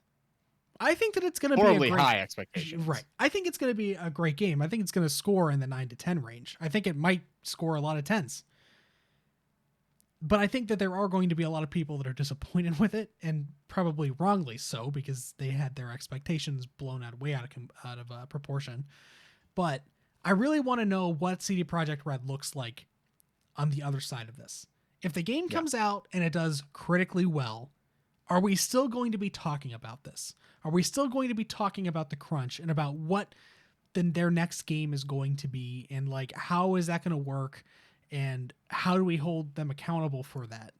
I think that it's going to be horribly high expectations. Right. I think it's going to be a great game. I think it's going to score in the 9 to 10 range. I think it might score a lot of 10s. But I think that there are going to be a lot of people that are disappointed with it, and probably wrongly so, because they had their expectations blown way out of proportion. But I really want to know what CD Projekt Red looks like on the other side of this. If the game comes out and it does critically well, are we still going to be talking about this? Are we still going to be talking about the crunch and about what their next game is going to be, and like how is that going to work, and how do we hold them accountable for that?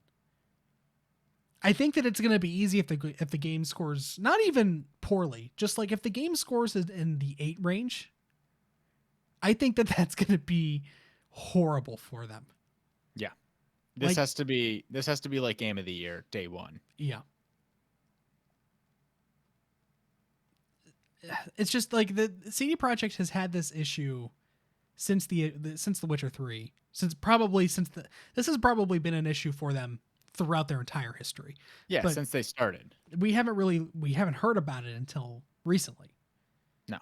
I think that it's going to be easy if the game scores not even poorly, just like if the game scores in the 8 range. I think that that's going to be horrible for them. Yeah. This has to be like game of the year, day 1. Yeah. It's just like the CD Projekt has had this issue since the Witcher 3. This has probably been an issue for them throughout their entire history. Yeah, but since they started. We haven't heard about it until recently. No.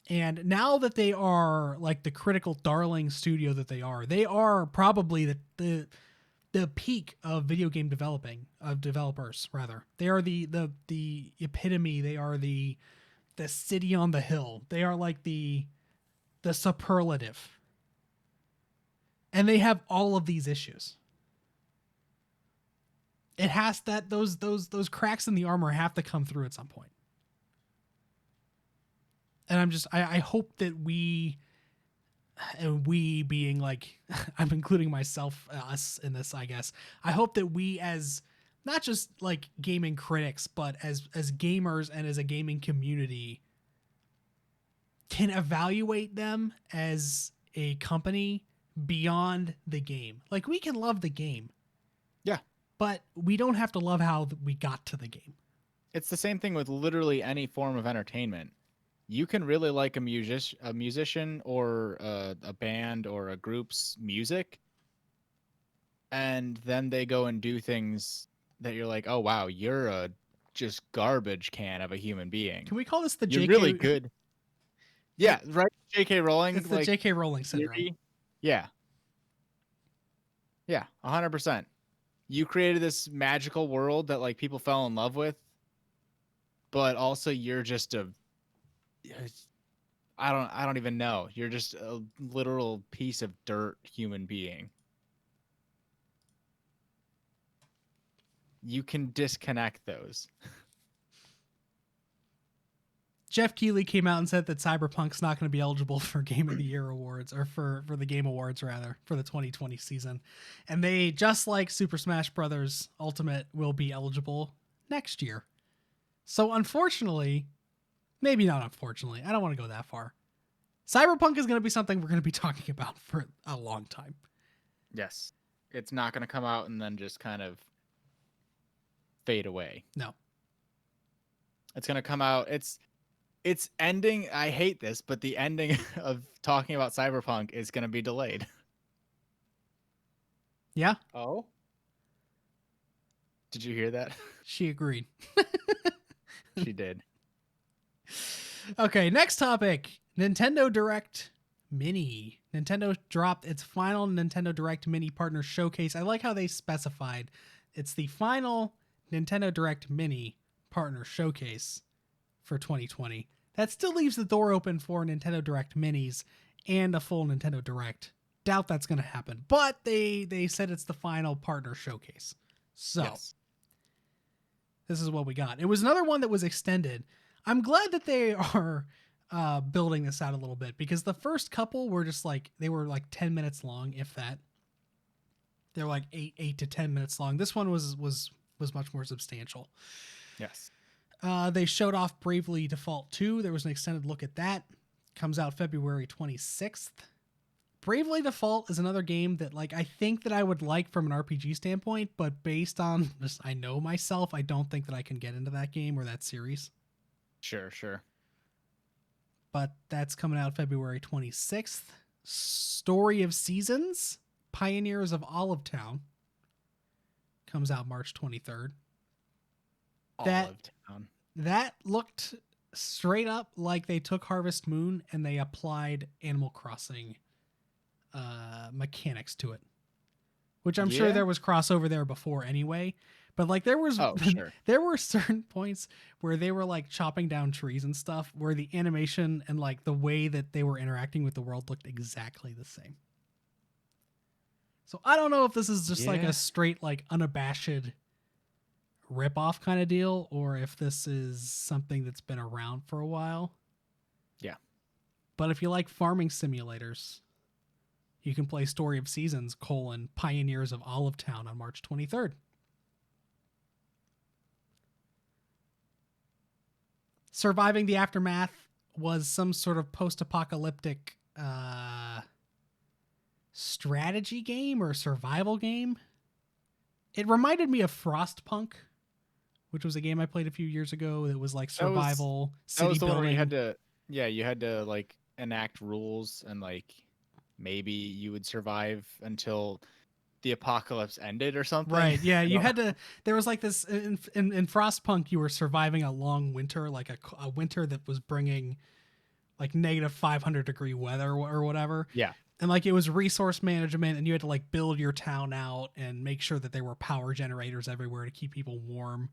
And now that they are like the critical darling studio that they are probably the peak of video game developers rather. They are the epitome. They are the city on the hill. They are like the superlative. And they have all of these issues. It has that those cracks in the armor have to come through at some point. And I hope that we, and we being like, I'm including myself, us in this, I guess. I hope that we, as not just like gaming critics, but as gamers and as a gaming community, can evaluate them as a company beyond the game. Like, we can love the game. Yeah. But we don't have to love how we got to the game. It's the same thing with literally any form of entertainment. You can really like a musician or a band or a group's music, and then they go and do things that you're like, oh wow, you're a just garbage can of a human being. Can we call this the you're JK? Really good. Yeah, right. J.K. Rowling. It's the like, J.K. Rowling syndrome. Yeah. Yeah, 100%. You created this magical world that like people fell in love with, but also you're just I don't even know. You're just a literal piece of dirt human being. You can disconnect those. Jeff Keighley came out and said that Cyberpunk's not going to be eligible for Game of the Year awards, or for the Game Awards rather, for the 2020 season. And they, just like Super Smash Bros. Ultimate, will be eligible next year. So unfortunately, maybe not unfortunately, I don't want to go that far, Cyberpunk is going to be something we're going to be talking about for a long time. Yes. It's not going to come out and then just kind of fade away. No. It's going to come out. It's ending. I hate this, but the ending of talking about Cyberpunk is going to be delayed. Yeah. Oh? Did you hear that? She agreed. She did. Okay, next topic. Nintendo Direct Mini. Nintendo dropped its final Nintendo Direct Mini Partner Showcase. I like how they specified it's the final Nintendo Direct Mini Partner Showcase for 2020. That still leaves the door open for Nintendo Direct Minis and a full Nintendo Direct. Doubt that's going to happen, but they said it's the final partner showcase. So yes. This is what we got. It was another one that was extended. I'm glad that they are building this out a little bit, because the first couple were just like, they were like 10 minutes long, if that. They're like 8 to 10 minutes long. This one was much more substantial. Yes. They showed off Bravely Default 2. There was an extended look at that. Comes out February 26th. Bravely Default is another game that, like, I think that I would like from an RPG standpoint, but based on just, I know myself, I don't think that I can get into that game or that series. Sure. But that's coming out February 26th. Story of Seasons, Pioneers of Olive Town, comes out March 23rd. Olive Town. That looked straight up like they took Harvest Moon and they applied Animal Crossing mechanics to it, which I'm sure there was crossover there before anyway. But like there were certain points where they were like chopping down trees and stuff where the animation and like the way that they were interacting with the world looked exactly the same. So I don't know if this is just like a straight like unabashed rip-off kind of deal, or if this is something that's been around for a while. Yeah. But if you like farming simulators, you can play Story of Seasons, Pioneers of Olive Town on March 23rd. Surviving the Aftermath was some sort of post-apocalyptic strategy game or survival game. It reminded me of Frostpunk, which was a game I played a few years ago that was like survival, city building. That was the one where you had to like enact rules and like maybe you would survive until the apocalypse ended or something. Right. Yeah. You had to, there was like this in Frostpunk, you were surviving a long winter, like a winter that was bringing like negative 500 degree weather or whatever. Yeah. And like it was resource management, and you had to like build your town out and make sure that there were power generators everywhere to keep people warm.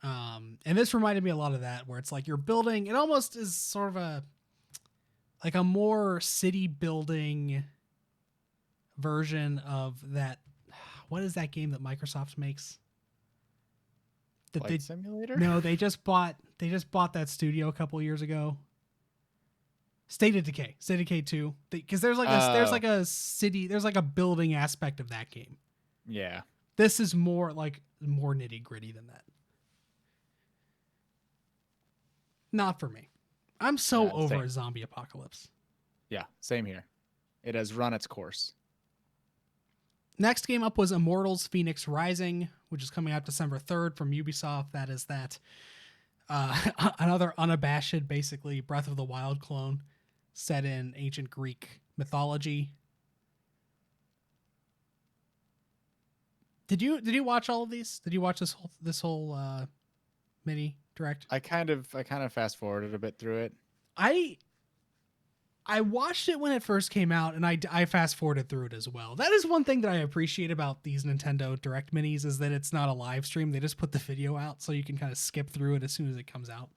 And this reminded me a lot of that, where it's like you're building, it almost is sort of a more city building version of that. What is that game that Microsoft makes? Flight Simulator? No, they just bought that studio a couple years ago. State of Decay 2, because there's like a city, there's like a building aspect of that game. Yeah. This is more nitty gritty than that. Not for me. I'm so over a zombie apocalypse. Yeah, same here. It has run its course. Next game up was Immortals Phoenix Rising, which is coming out December 3rd from Ubisoft. That is another unabashed, basically Breath of the Wild clone set in ancient Greek mythology. Did you watch all of these? Did you watch this whole mini direct? I kind of fast forwarded a bit through it. I watched it when it first came out, and I fast forwarded through it as well. That is one thing that I appreciate about these Nintendo Direct minis, is that it's not a live stream. They just put the video out, so you can kind of skip through it as soon as it comes out.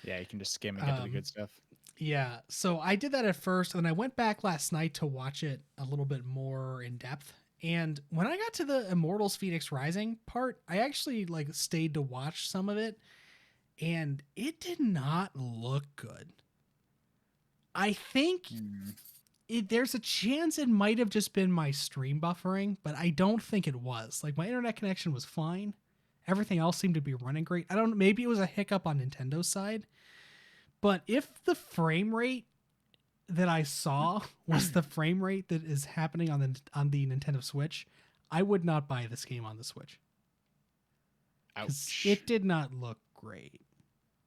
Yeah, you can just skim and get to the good stuff. Yeah, so I did that at first, and then I went back last night to watch it a little bit more in depth. And when I got to the Immortals Phoenix Rising part, I actually stayed to watch some of it, and it did not look good. I think there's a chance it might have just been my stream buffering, but I don't think it was. My internet connection was fine. Everything else seemed to be running great. Maybe it was a hiccup on Nintendo's side. But if the frame rate that I saw was the frame rate that is happening on the Nintendo Switch, I would not buy this game on the Switch. Ouch. It did not look great.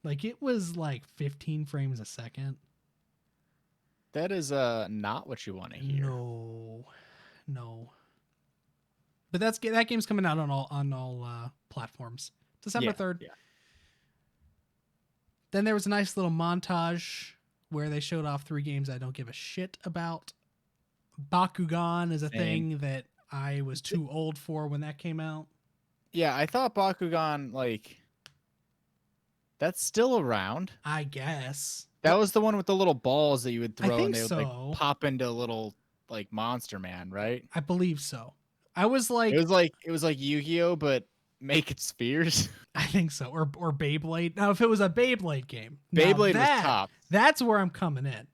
It was 15 frames a second. That is not what you want to hear. No. But that game's coming out on all platforms. December 3rd. Yeah. Then there was a nice little montage where they showed off 3 games I don't give a shit about. Bakugan is a thing that I was too old for when that came out. Yeah, I thought Bakugan, that's still around. I guess. That was the one with the little balls that you would throw and they would pop into a little Monster Man, right? I believe so. I was like, it was like Yu-Gi-Oh, but make it spheres. I think so. Or Beyblade. Now, if it was a Beyblade game, Beyblade was top. That's where I'm coming in,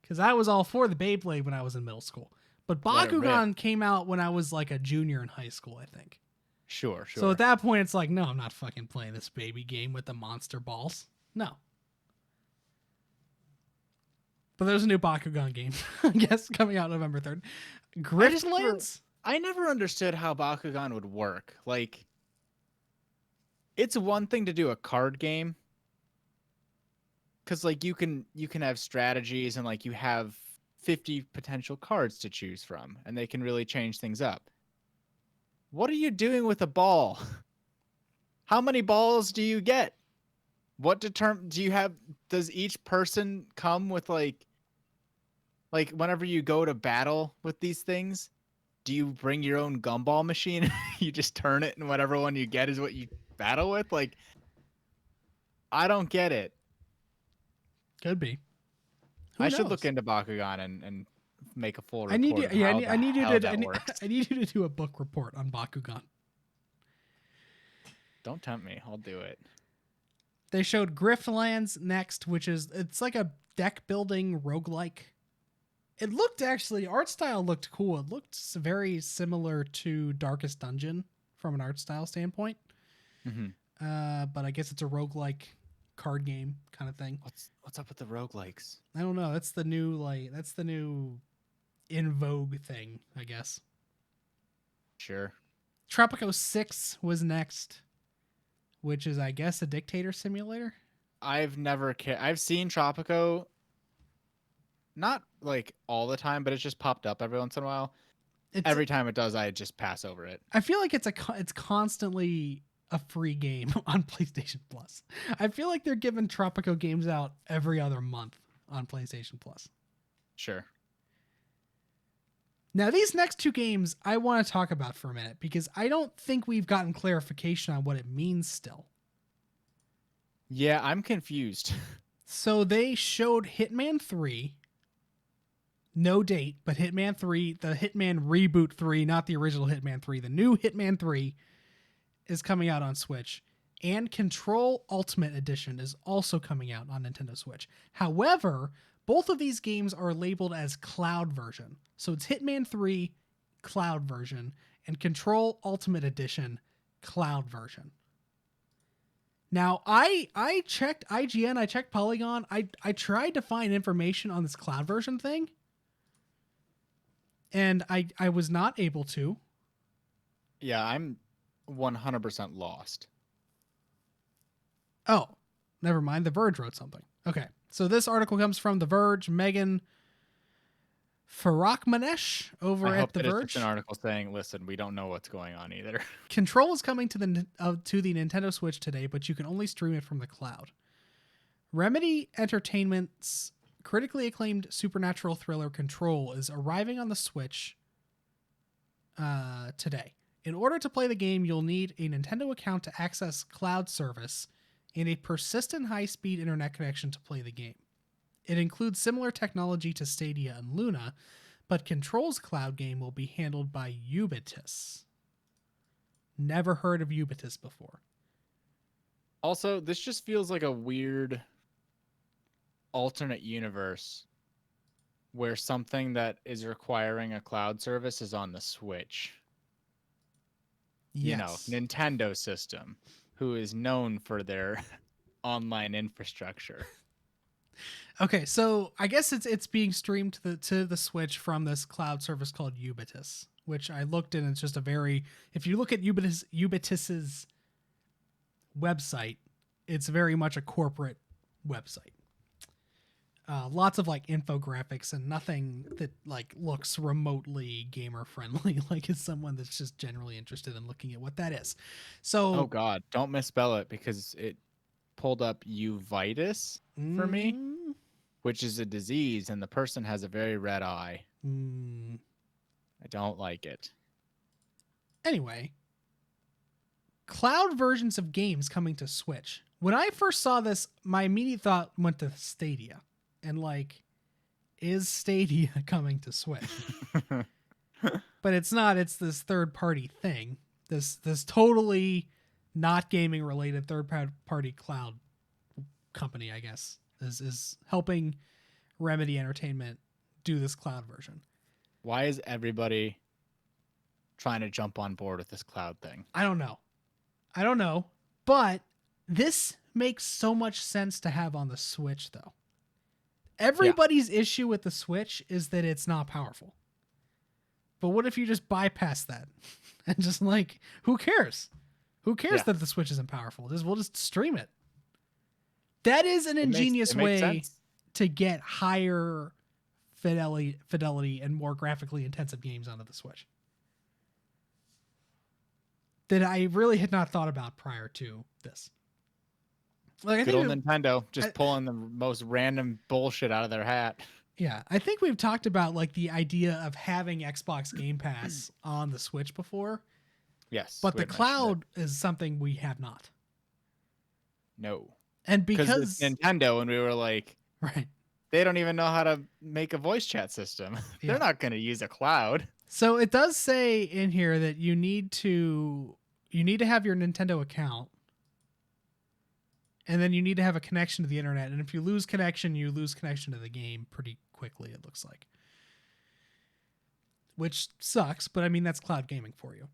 because I was all for the Beyblade when I was in middle school. But Bakugan came out when I was a junior in high school, I think. Sure. So at that point, it's no, I'm not fucking playing this baby game with the monster balls. No. But there's a new Bakugan game, I guess, coming out November 3rd. Griftlands? I never understood how Bakugan would work. It's one thing to do a card game, because you can have strategies and you have 50 potential cards to choose from, and they can really change things up. What are you doing with a ball? How many balls do you get? What do you have? Does each person come with whenever you go to battle with these things, do you bring your own gumball machine? You just turn it and whatever one you get is what you battle with? I don't get it. Could be. I should look into Bakugan and make a full report. I need you to do a book report on Bakugan. Don't tempt me. I'll do it. They showed Griftlands next, it's like a deck building roguelike. It looked art style looked cool. It looked very similar to Darkest Dungeon from an art style standpoint. Mm-hmm. But I guess it's a roguelike card game kind of thing. What's up with the roguelikes? I don't know. That's the new in vogue thing, I guess. Sure. Tropico 6 was next, which is, I guess, a dictator simulator. I've never I've seen Tropico, not all the time, but it's just popped up every once in a while. Every time it does, I just pass over it. I feel like it's constantly a free game on PlayStation Plus. I feel like they're giving Tropico games out every other month on PlayStation Plus. Sure. Now, these next 2 games I want to talk about for a minute, because I don't think we've gotten clarification on what it means still. Yeah, I'm confused. So they showed Hitman 3, No date, but Hitman 3, the Hitman Reboot 3, not the original Hitman 3, the new Hitman 3 is coming out on Switch. And Control Ultimate Edition is also coming out on Nintendo Switch. However, both of these games are labeled as cloud version. So it's Hitman 3 cloud version and Control Ultimate Edition cloud version. Now, I checked IGN, I checked Polygon. I tried to find information on this cloud version thing. And I was not able to. Yeah, I'm 100% lost. Oh, never mind. The Verge wrote something. Okay. So this article comes from The Verge. Megan Farakmanesh over at The Verge. It's an article saying, listen, we don't know what's going on either. Control is coming to the Nintendo Switch today, but you can only stream it from the cloud. Remedy Entertainment's critically acclaimed supernatural thriller Control is arriving on the Switch today. In order to play the game, you'll need a Nintendo account to access cloud service and a persistent high-speed internet connection to play the game. It includes similar technology to Stadia and Luna, but Control's cloud game will be handled by Ubitus. Never heard of Ubitus before. Also, this just feels like a weird alternate universe where something that is requiring a cloud service is on the Switch. Yes. You know, Nintendo system, who is known for their online infrastructure. Okay, so I guess it's being streamed to the Switch from this cloud service called Ubitus, which I looked in. It's just a very, if you look at Ubitus's website, it's very much a corporate website. Lots of like infographics and nothing that like looks remotely gamer friendly. Like it's someone that's just generally interested in looking at what that is. So, oh God, don't misspell it because it pulled up uveitis for me, which is a disease, and the person has a very red eye. I don't like it. Anyway, cloud versions of games coming to Switch. When I first saw this, my immediate thought went to Stadia. And like, is Stadia coming to Switch? But it's not. It's this third-party thing. This totally not gaming related third-party cloud company, I guess, is helping Remedy Entertainment do this cloud version. Why is everybody trying to jump on board with this cloud thing? I don't know. But this makes so much sense to have on the Switch, though. Everybody's issue with the Switch is that it's not powerful. But what if you just bypass that and just like, who cares? Who cares that the Switch isn't powerful? We'll just stream it. That is an ingenious way to get higher fidelity and more graphically intensive games onto the Switch that I really had not thought about prior to this. Like, good old Nintendo just pulling the most random bullshit out of their hat. Yeah, I think we've talked about like the idea of having Xbox Game Pass on the Switch before. Yes. But the cloud is something we have not. No. And because it's Nintendo, and we were like, right, they don't even know how to make a voice chat system. They're not going to use a cloud. So it does say in here that you need to have your Nintendo account. And then you need to have a connection to the internet. And if you lose connection, you lose connection to the game pretty quickly, it looks like. Which sucks, but I mean, that's cloud gaming for you.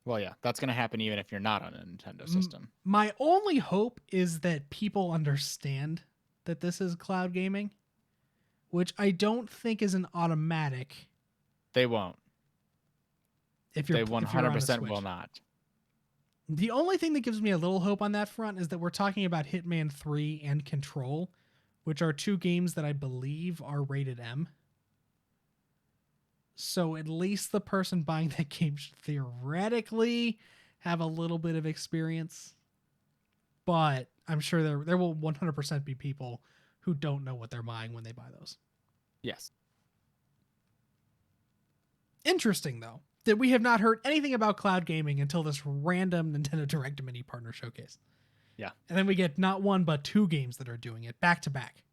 Well, yeah, that's going to happen even if you're not on a Nintendo system. My only hope is that people understand that this is cloud gaming, which I don't think is an automatic. They won't. They 100% will not. The only thing that gives me a little hope on that front is that we're talking about Hitman 3 and Control, which are two games that I believe are rated M. So at least the person buying that game should theoretically have a little bit of experience. But I'm sure there will 100% be people who don't know what they're buying when they buy those. Yes. Interesting, though, that we have not heard anything about cloud gaming until this random Nintendo Direct Mini partner showcase. Yeah. And then we get not one, but two games that are doing it back to back.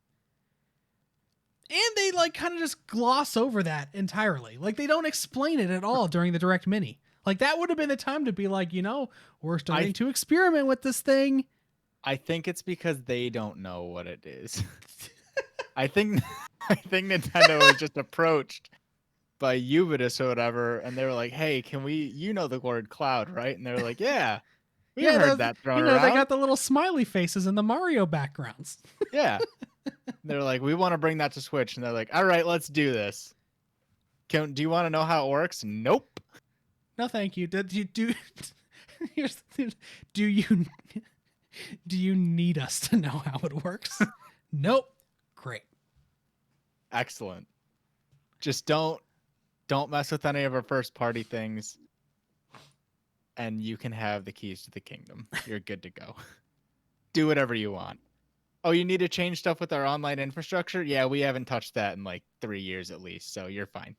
And they like kind of just gloss over that entirely. Like they don't explain it at all during the Direct Mini. Like that would have been the time to be like, we're starting to experiment with this thing. I think it's because they don't know what it is. I think Nintendo was just approached by Ubisoft or whatever, and they were like, "Hey, can we? The word cloud, right?" And they were like, "Yeah, we've heard that thrown around." They got the little smiley faces in the Mario backgrounds. Yeah, they're like, "We want to bring that to Switch," and they're like, "All right, let's do this." Do you want to know how it works? Nope. No, thank you. Did you do? Here's the thing. Do you need us to know how it works? Nope. Great. Excellent. Just don't mess with any of our first party things, and you can have the keys to the kingdom. You're good to go. Do whatever you want. Oh, you need to change stuff with our online infrastructure? Yeah, we haven't touched that in like 3 years at least, so you're fine.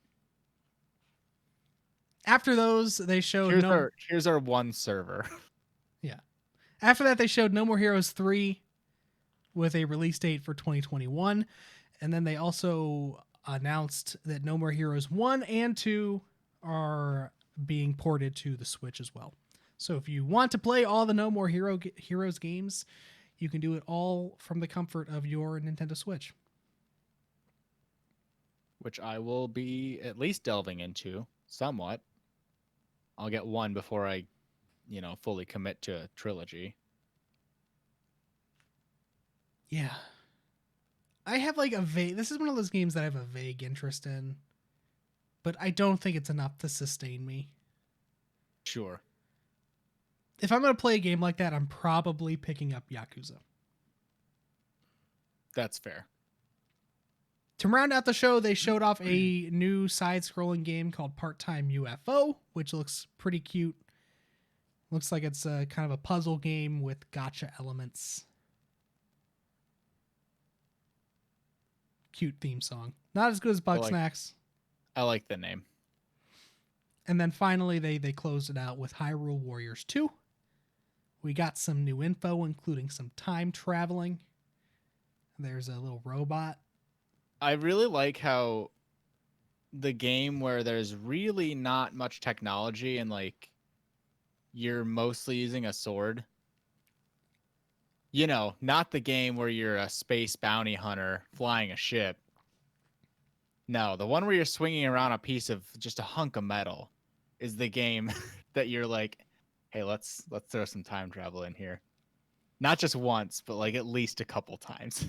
After those, they showed here's our one server. Yeah. After that, they showed No More Heroes 3 with a release date for 2021. And then they also announced that No More Heroes 1 and 2 are being ported to the Switch as well. So if you want to play all the No More Heroes games, you can do it all from the comfort of your Nintendo Switch. Which I will be at least delving into somewhat. I'll get one before I, fully commit to a trilogy. Yeah. I have like this is one of those games that I have a vague interest in, but I don't think it's enough to sustain me. Sure. If I'm going to play a game like that, I'm probably picking up Yakuza. That's fair. To round out the show, they showed off a new side-scrolling game called Part-Time UFO, which looks pretty cute. Looks like it's a kind of a puzzle game with gacha elements. Cute theme song. Not as good as Bugsnax. I like the name. And then finally, they closed it out with Hyrule Warriors 2. We got some new info, including some time traveling. There's a little robot. I really like how the game where there's really not much technology and like you're mostly using a sword. Not the game where you're a space bounty hunter flying a ship. No, the one where you're swinging around a piece of just a hunk of metal is the game that you're like, hey, let's throw some time travel in here. Not just once, but like at least a couple times.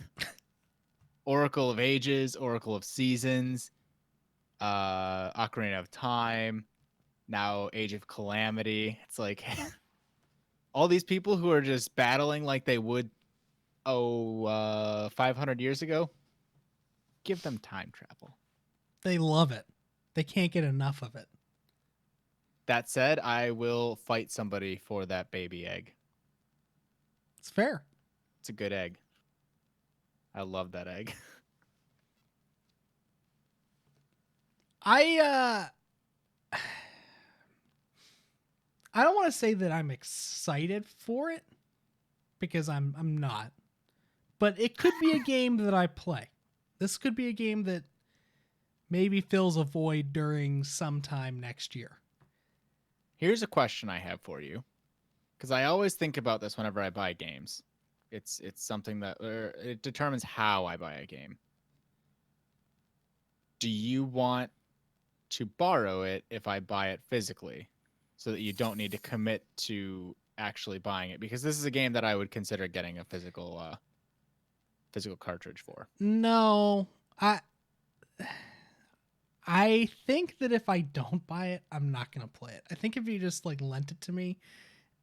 Oracle of Ages, Oracle of Seasons, Ocarina of Time, now Age of Calamity. It's like all these people who are just battling like they would 500 years ago, give them time travel. They love it. They can't get enough of it. That said, I will fight somebody for that baby egg. It's fair. It's a good egg. I love that egg. I don't want to say that I'm excited for it because I'm not. But it could be a game that I play. This could be a game that maybe fills a void during sometime next year. Here's a question I have for you, because I always think about this whenever I buy games. It's something that it determines how I buy a game. Do you want to borrow it if I buy it physically, so that you don't need to commit to actually buying it? Because this is a game that I would consider getting a physical cartridge for. No, I think that if I don't buy it, I'm not going to play it. I think if you just like lent it to me,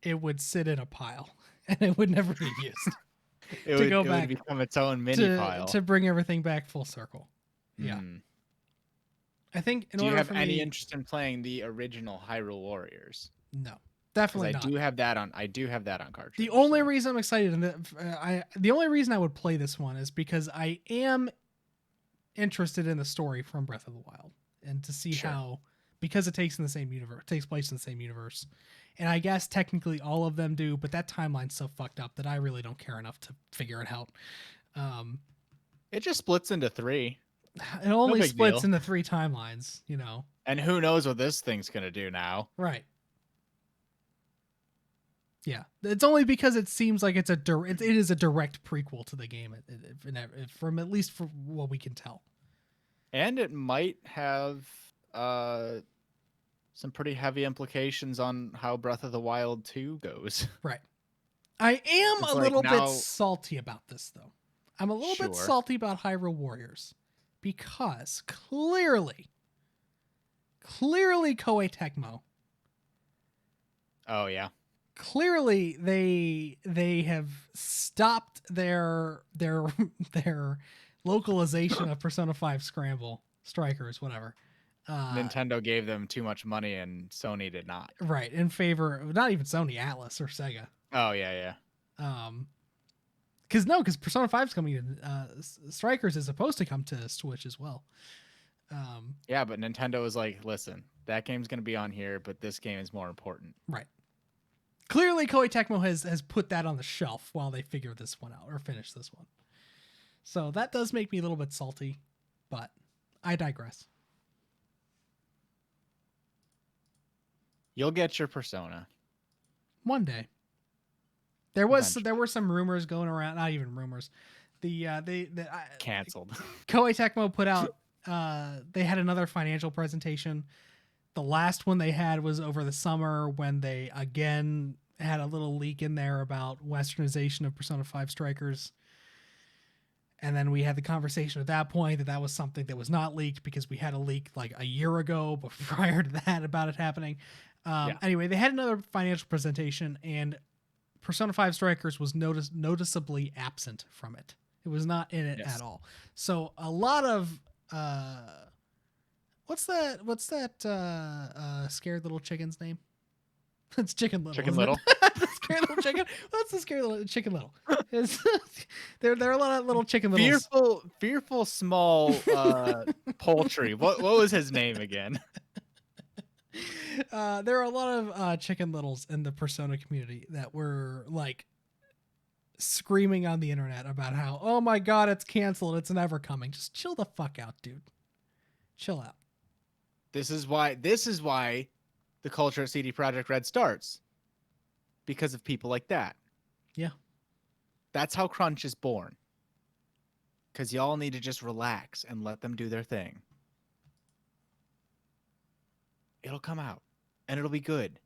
it would sit in a pile and it would never be used. It would become its own mini pile. To bring everything back full circle. Yeah. I think do you have any interest in playing the original Hyrule Warriors? No, definitely not. I do have that on cartridge. The only reason I'm excited, and the only reason I would play this one is because I am interested in the story from Breath of the Wild, and to see how, because it takes place in the same universe, and I guess technically all of them do, but that timeline's so fucked up that I really don't care enough to figure it out. It just splits into 3. It only no splits deal. into 3 timelines, you know. And who knows what this thing's gonna do now? Right. Yeah, it's only because it seems like it is a direct prequel to the game, from at least from what we can tell. And it might have some pretty heavy implications on how Breath of the Wild 2 goes. Right. I am It's a like little bit now, salty about this, though. I'm a little bit sure. salty about Hyrule Warriors because clearly Koei Tecmo. Oh yeah. Clearly they have stopped their localization of Persona 5 Scramble Strikers, whatever. Nintendo gave them too much money and Sony did not. Right, in favor of not even Sony, Atlas or Sega. Oh yeah. Because Persona 5 is coming in. Strikers is supposed to come to Switch as well. Yeah, but Nintendo was like, listen, that game's going to be on here, but this game is more important. Right. Clearly, Koei Tecmo has put that on the shelf while they figure this one out or finish this one. So that does make me a little bit salty, but I digress. You'll get your Persona. One day. There were some rumors going around, not even rumors. Canceled. Koei Tecmo put out they had another financial presentation. The last one they had was over the summer when they again had a little leak in there about westernization of Persona 5 Strikers. And then we had the conversation at that point that was something that was not leaked because we had a leak like a year ago, but prior to that about it happening. Anyway, they had another financial presentation and Persona 5 Strikers was noticeably absent from it. It was not in it at all. So a lot of what's that scared little chicken's name? It's Chicken Little. Chicken Little. The scared little chicken. What's the scared little Chicken Little? There are a lot of little Chicken Littles. Fearful small poultry. What was his name again? There are a lot of Chicken Littles in the Persona community that were like screaming on the internet about how, oh my god, it's canceled, it's never coming. Just chill the fuck out, dude. Chill out. This is why the culture at CD Projekt Red starts. Because of people like that. Yeah. That's how crunch is born. Because y'all need to just relax and let them do their thing. It'll come out. And it'll be good.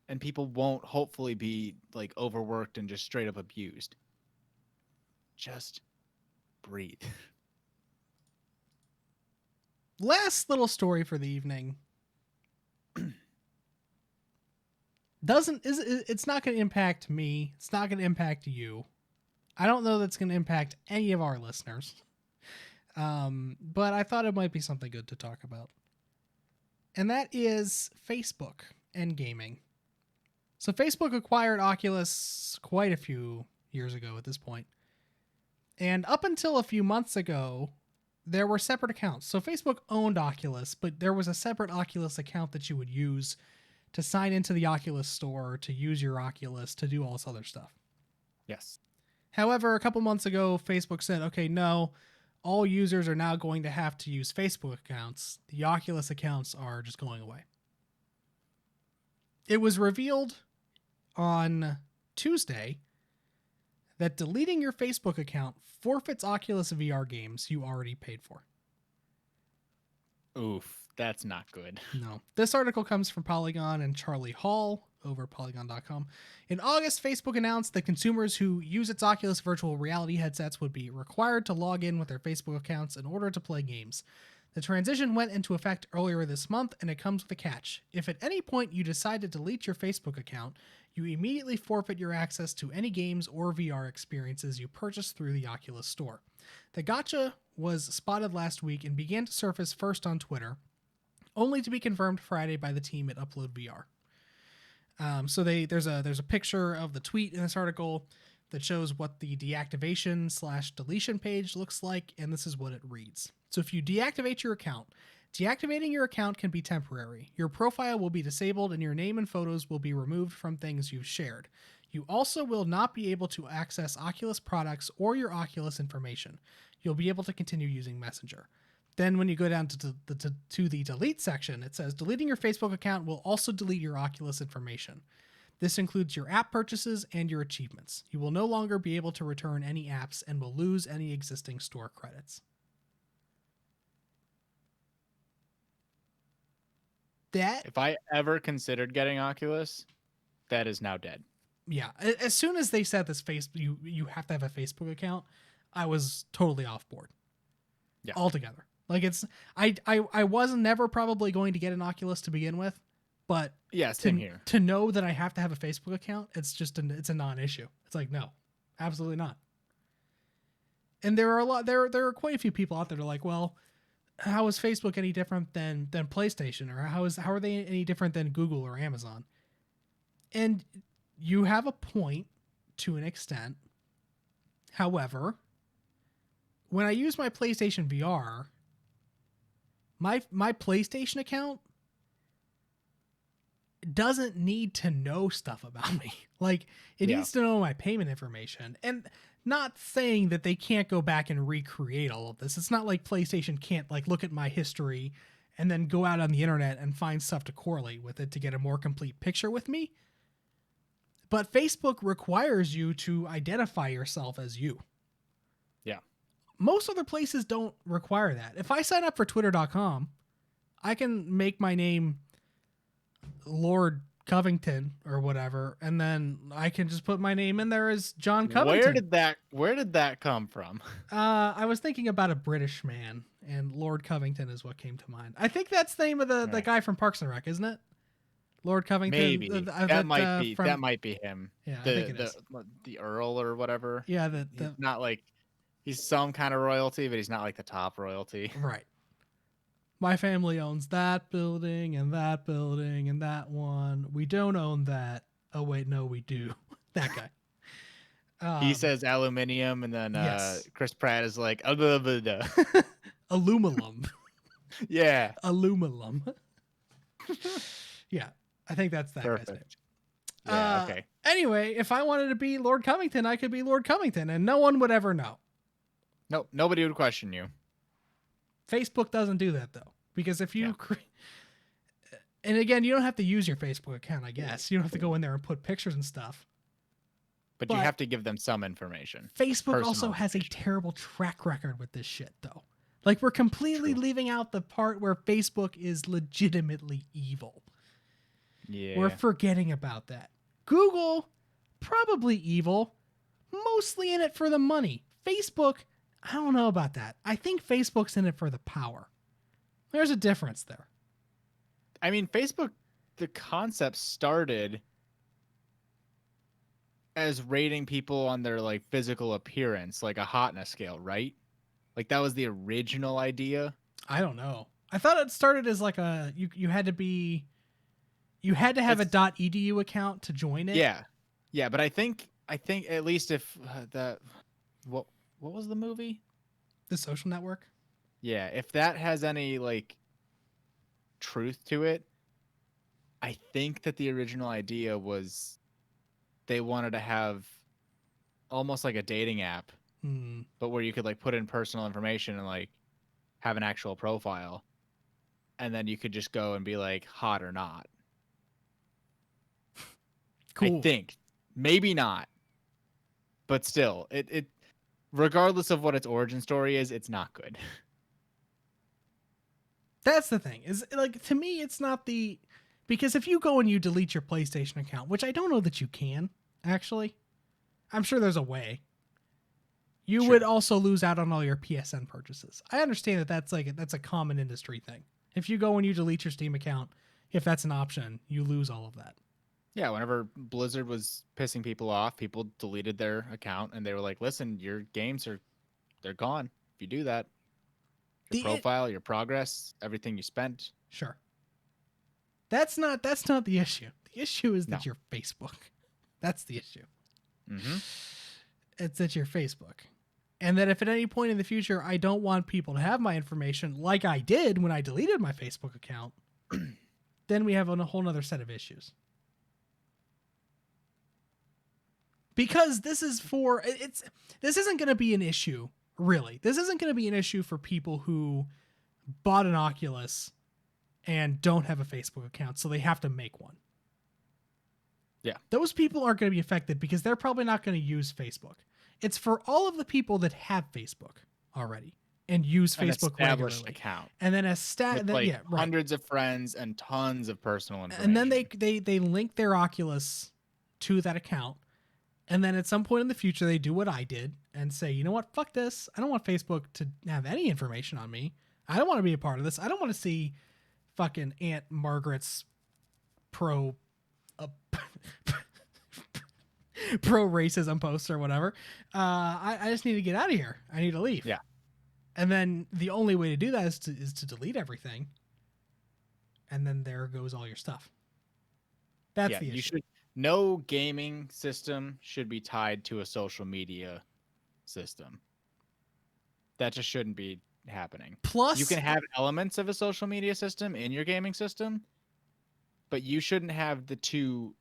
And people won't hopefully be like overworked and just straight up abused. Just breathe. Last little story for the evening. It's not going to impact me. It's not going to impact you. I don't know that's going to impact any of our listeners. But I thought it might be something good to talk about. And that is Facebook and gaming. So Facebook acquired Oculus quite a few years ago at this point. And up until a few months ago, there were separate accounts. So Facebook owned Oculus, but there was a separate Oculus account that you would use to sign into the Oculus store, to use your Oculus, to do all this other stuff. Yes. However, a couple months ago, Facebook said, okay, no, all users are now going to have to use Facebook accounts. The Oculus accounts are just going away. It was revealed on Tuesday that deleting your Facebook account forfeits Oculus VR games you already paid for. Oof. That's not good. No. This article comes from Polygon and Charlie Hall over polygon.com. In August, Facebook announced that consumers who use its Oculus virtual reality headsets would be required to log in with their Facebook accounts in order to play games. The transition went into effect earlier this month, and it comes with a catch. If at any point you decide to delete your Facebook account, you immediately forfeit your access to any games or VR experiences you purchase through the Oculus Store. The gotcha was spotted last week and began to surface first on Twitter, only to be confirmed Friday by the team at Upload VR. So there's a picture of the tweet in this article that shows what the deactivation/deletion page looks like, and this is what it reads. So if you deactivate your account, deactivating your account can be temporary. Your profile will be disabled and your name and photos will be removed from things you've shared. You also will not be able to access Oculus products or your Oculus information. You'll be able to continue using Messenger. Then when you go down to the delete section, it says deleting your Facebook account will also delete your Oculus information. This includes your app purchases and your achievements. You will no longer be able to return any apps and will lose any existing store credits. That, if I ever considered getting Oculus, that is now dead. Yeah, as soon as they said this you have to have a Facebook account, I was totally off board. Yeah, altogether. Like I was never probably going to get an Oculus to begin with, but yeah, same here. To know that I have to have a Facebook account, it's a non-issue. It's like, no, absolutely not. And there are quite a few people out there that are like, well, how is Facebook any different than PlayStation, or how are they any different than Google or Amazon? And you have a point to an extent. However, when I use my PlayStation VR, my PlayStation account doesn't need to know stuff about me. Like, it needs to know my payment information. And not saying that they can't go back and recreate all of this. It's not like PlayStation can't like look at my history and then go out on the internet and find stuff to correlate with it to get a more complete picture with me. But Facebook requires you to identify yourself as you. Yeah. Most other places don't require that. If I sign up for twitter.com, I can make my name Lord Covington or whatever, and then I can just put my name in there as John Covington. Where did that come from? I was thinking about a British man, and Lord Covington is what came to mind. I think that's the name of the guy from Parks and Rec, isn't it? Lord Covington. Maybe that might be him. Yeah, I think it is. The Earl or whatever. Yeah, he's not like, he's some kind of royalty, but he's not like the top royalty. Right. My family owns that building and that building and that one. We don't own that. Oh wait, no, we do. That guy. He says aluminium, and then yes. Chris Pratt is like aluminum. Yeah, aluminum. Yeah. I think that's that Perfect. Guy's name. Yeah, okay. Anyway, if I wanted to be Lord Covington, I could be Lord Covington, and no one would ever know. Nope, nobody would question you. Facebook doesn't do that, though. Because if you... And again, you don't have to use your Facebook account, I guess. You don't have to go in there and put pictures and stuff. But you have to give them some information. Facebook also has a terrible track record with this shit, though. Like, we're completely leaving out the part where Facebook is legitimately evil. Yeah. We're forgetting about that. Google, probably evil, mostly in it for the money. Facebook, I don't know about that. I think Facebook's in it for the power. There's a difference there. I mean, Facebook, the concept started as rating people on their like physical appearance, like a hotness scale, right? Like that was the original idea. I don't know. I thought it started as like a you had to have a .edu account to join it. Yeah, but I think at least if what was the movie? The Social Network? Yeah, if that has any like truth to it, I think that the original idea was they wanted to have almost like a dating app, but where you could like put in personal information and like have an actual profile, and then you could just go and be like hot or not. Cool. I think maybe not, but still, it regardless of what its origin story is, it's not good. That's the thing. Is like, to me, it's not because if you go and you delete your PlayStation account, which I don't know that you can actually, I'm sure there's a way. You would also lose out on all your PSN purchases. I understand that that's a common industry thing. If you go and you delete your Steam account, if that's an option, you lose all of that. Yeah, whenever Blizzard was pissing people off, people deleted their account and they were like, listen, your games they're gone if you do that. Your profile, your progress, everything you spent. Sure. That's not the issue. The issue is that you're Facebook. That's the issue. Mm-hmm. It's that you're Facebook. And that if at any point in the future I don't want people to have my information like I did when I deleted my Facebook account, then we have a whole nother set of issues. Because this isn't going to be an issue, really. This isn't going to be an issue for people who bought an Oculus and don't have a Facebook account, so they have to make one. Yeah. Those people aren't going to be affected because they're probably not going to use Facebook. It's for all of the people that have Facebook already and use Facebook regularly. Account. And then hundreds of friends and tons of personal information. And then they link their Oculus to that account. And then at some point in the future, they do what I did and say, you know what? Fuck this. I don't want Facebook to have any information on me. I don't want to be a part of this. I don't want to see fucking Aunt Margaret's pro racism posts or whatever. I just need to get out of here. I need to leave. Yeah. And then the only way to do that is to delete everything. And then there goes all your stuff. That's the issue. No gaming system should be tied to a social media system. That just shouldn't be happening. Plus, you can have elements of a social media system in your gaming system, but you shouldn't have the two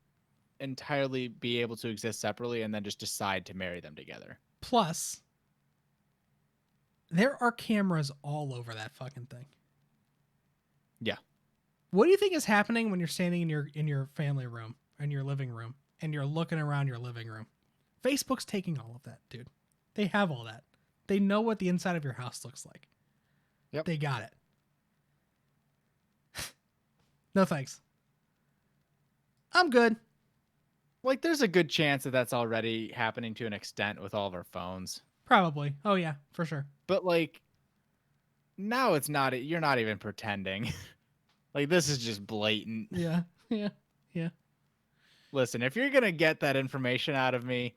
entirely be able to exist separately and then just decide to marry them together. Plus, there are cameras all over that fucking thing. Yeah. What do you think is happening when you're standing in your family room, in your living room, and you're looking around your living room? Facebook's taking all of that, dude. They have all that. They know what the inside of your house looks like. Yep. They got it. No thanks. I'm good. Like, there's a good chance that that's already happening to an extent with all of our phones. Probably. Oh, yeah, for sure. But, like, now it's not, you're not even pretending. Like, this is just blatant. Yeah. Listen, if you're going to get that information out of me,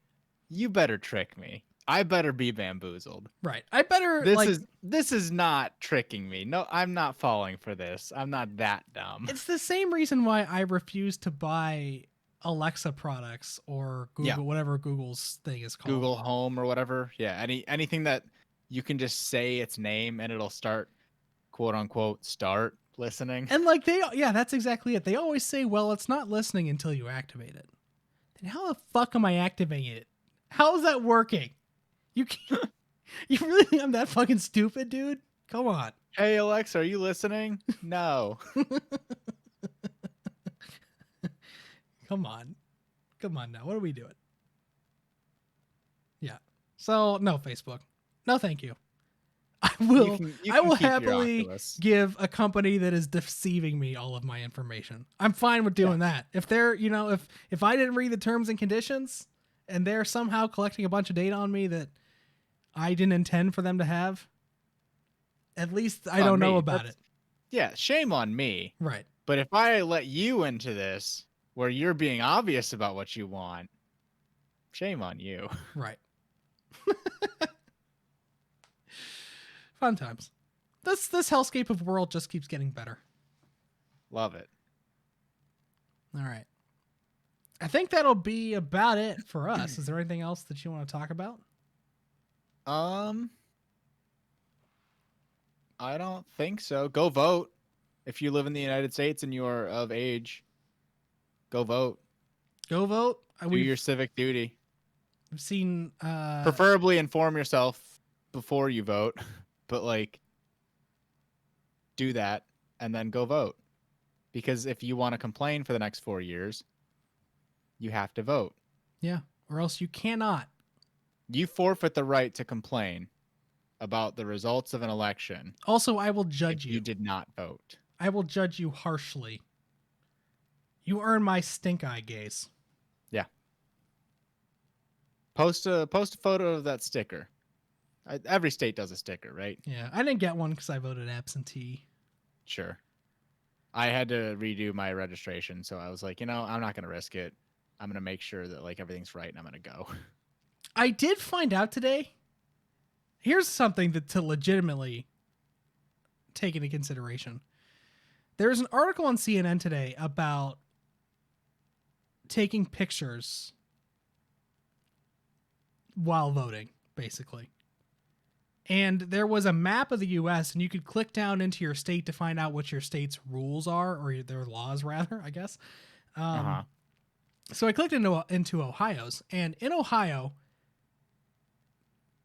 you better trick me. I better be bamboozled. Right. I better, This is not tricking me. No, I'm not falling for this. I'm not that dumb. It's the same reason why I refuse to buy Alexa products or Google, whatever Google's thing is called. Google Home or whatever. Yeah, anything that you can just say its name and it'll start, quote unquote, start listening. And that's exactly it. They always say, well, it's not listening until you activate it. Then how the fuck am I activating it? How is that working? You can't. You really think I'm that fucking stupid, dude? Come on. Hey, Alexa, are you listening? No. Come on now. What are we doing? Yeah. So no Facebook. No, thank you. I will. I will happily give a company that is deceiving me all of my information. I'm fine with doing that. If they're, if I didn't read the terms and conditions and they're somehow collecting a bunch of data on me that I didn't intend for them to have, at least I don't know about it. Yeah, shame on me. Right. But if I let you into this where you're being obvious about what you want, shame on you. Right. Fun times. This hellscape of world just keeps getting better. Love it. All right. I think that'll be about it for us. Is there anything else that you want to talk about? I don't think so. Go vote. If you live in the United States and you are of age, go vote. Go vote. Do your civic duty. I've seen preferably inform yourself before you vote, but do that and then go vote. Because if you want to complain for the next 4 years, you have to vote. Yeah, or else you cannot. You forfeit the right to complain about the results of an election. Also, I will judge you. You did not vote. I will judge you harshly. You earn my stink eye gaze. Yeah. Post a photo of that sticker. Every state does a sticker, right? Yeah, I didn't get one because I voted absentee. Sure. I had to redo my registration, so I was like, I'm not going to risk it. I'm going to make sure that everything's right and I'm going to go. I did find out today. Here's something that to legitimately take into consideration. There's an article on CNN today about taking pictures while voting, basically. And there was a map of the U.S., and you could click down into your state to find out what your state's rules are, or their laws, rather, I guess. So I clicked into Ohio's, and in Ohio,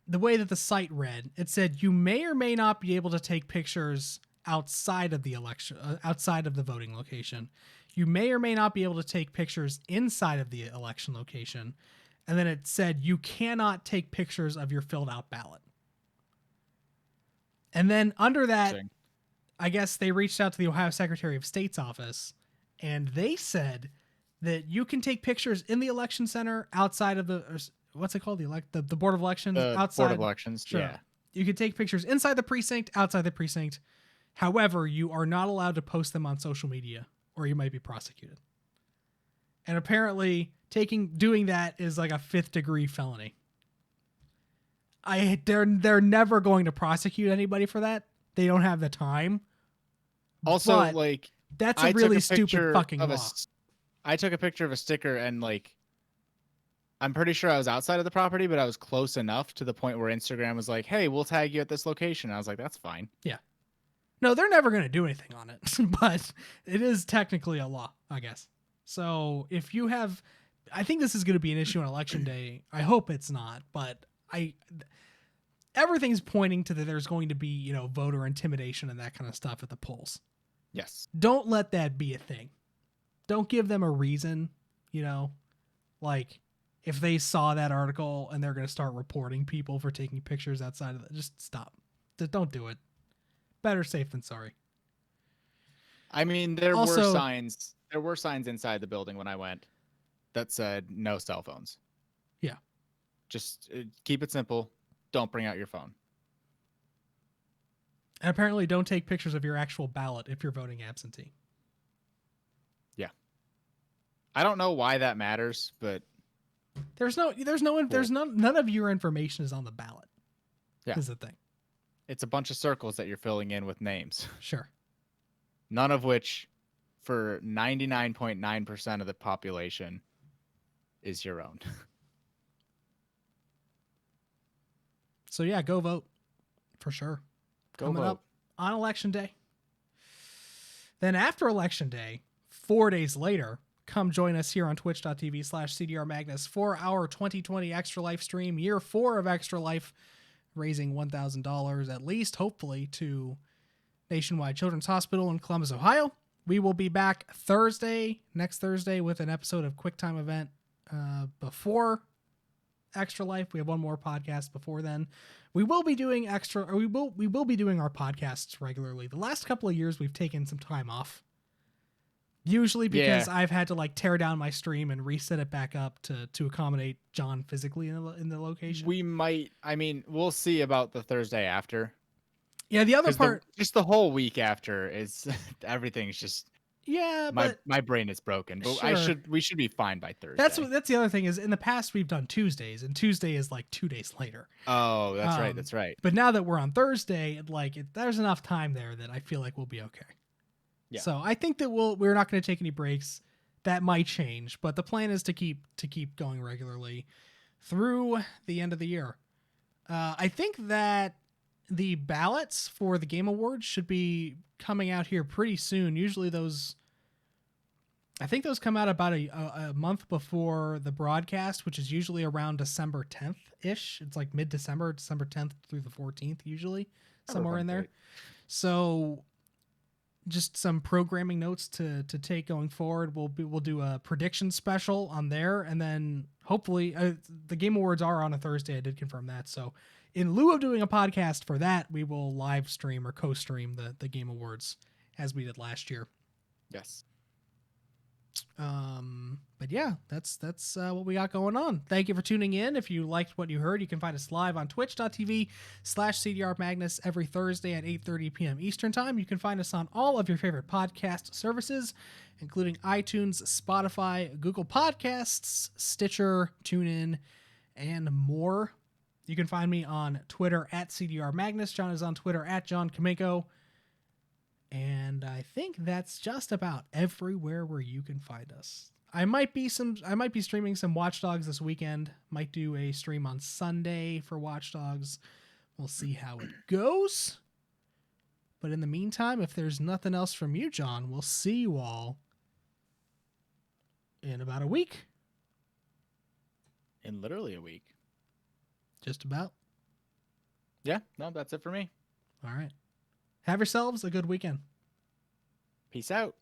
the way that the site read, it said you may or may not be able to take pictures outside of the outside of the voting location. You may or may not be able to take pictures inside of the election location. And then it said you cannot take pictures of your filled out ballot. And then under that, I guess they reached out to the Ohio Secretary of State's office, and they said that you can take pictures in the election center outside of what's it called? The Board of Elections? Outside. Board of Elections, sure. Yeah. You can take pictures inside the precinct, outside the precinct. However, you are not allowed to post them on social media, or you might be prosecuted. And apparently, doing that is like a 5th degree felony. They're never going to prosecute anybody for that. They don't have the time. Also, but like, that's a really stupid fucking law. I took a picture of a sticker, and like, I'm pretty sure I was outside of the property, but I was close enough to the point where Instagram was like, "Hey, we'll tag you at this location." And I was like, "That's fine." Yeah. No, they're never going to do anything on it, but it is technically a law, I guess. So if you have, I think this is going to be an issue on election day. I hope it's not, but everything's pointing to that there's going to be, voter intimidation and that kind of stuff at the polls. Yes. Don't let that be a thing. Don't give them a reason, like if they saw that article and they're going to start reporting people for taking pictures outside of it, just stop. Just don't do it. Better safe than sorry. I mean, there were signs inside the building when I went that said no cell phones. Yeah. Just keep it simple. Don't bring out your phone. And apparently don't take pictures of your actual ballot if you're voting absentee. Yeah. I don't know why that matters, but none of your information is on the ballot. Yeah. Is the thing. It's a bunch of circles that you're filling in with names. Sure. None of which, for 99.9% of the population, is your own. So yeah, go vote. For sure. Coming up on election day. Then after election day, 4 days later, come join us here on twitch.tv/CDRMagnus for our 2020 Extra Life stream, year 4 of Extra Life, raising $1,000 at least, hopefully, to Nationwide Children's Hospital in Columbus, Ohio. We will be back next Thursday, with an episode of QuickTime Event before Extra Life. We have one more podcast before then. We will be doing we will be doing our podcasts regularly. The last couple of years we've taken some time off. Usually because I've had to tear down my stream and reset it back up to accommodate John physically in the location. We'll see about the Thursday after. Yeah, the other part, just the whole week after is everything's just. Yeah, my brain is broken, but sure. we should be fine by Thursday. That's the other thing is, in the past we've done Tuesdays, and Tuesday is 2 days later. Oh, that's right. But now that we're on Thursday, there's enough time there that I feel like we'll be okay. Yeah. So I think that we're not going to take any breaks. That might change, but the plan is to keep going regularly through the end of the year. I think that the ballots for the Game Awards should be coming out here pretty soon. Usually those come out about a month before the broadcast, which is usually around December 10th ish. It's like mid-December, December 10th through the 14th, usually somewhere in there. Great. So just some programming notes to take going forward. We'll do a prediction special on there, and then hopefully the Game Awards are on a Thursday. I did confirm that. So in lieu of doing a podcast for that, we will live stream or co-stream the Game Awards as we did last year. Yes. But yeah, that's what we got going on. Thank you for tuning in. If you liked what you heard, you can find us live on twitch.tv/CDRMagnus every Thursday at 8:30 p.m. Eastern Time. You can find us on all of your favorite podcast services, including iTunes, Spotify, Google Podcasts, Stitcher, TuneIn, and more. You can find me on Twitter at CDRMagnus. John is on Twitter at John Kamenko. And I think that's just about everywhere where you can find us. I might be streaming some Watch Dogs this weekend. Might do a stream on Sunday for Watch Dogs. We'll see how it goes. But in the meantime, if there's nothing else from you, John, we'll see you all in about a week. In literally a week. Just about. Yeah, no, that's it for me. All right. Have yourselves a good weekend. Peace out.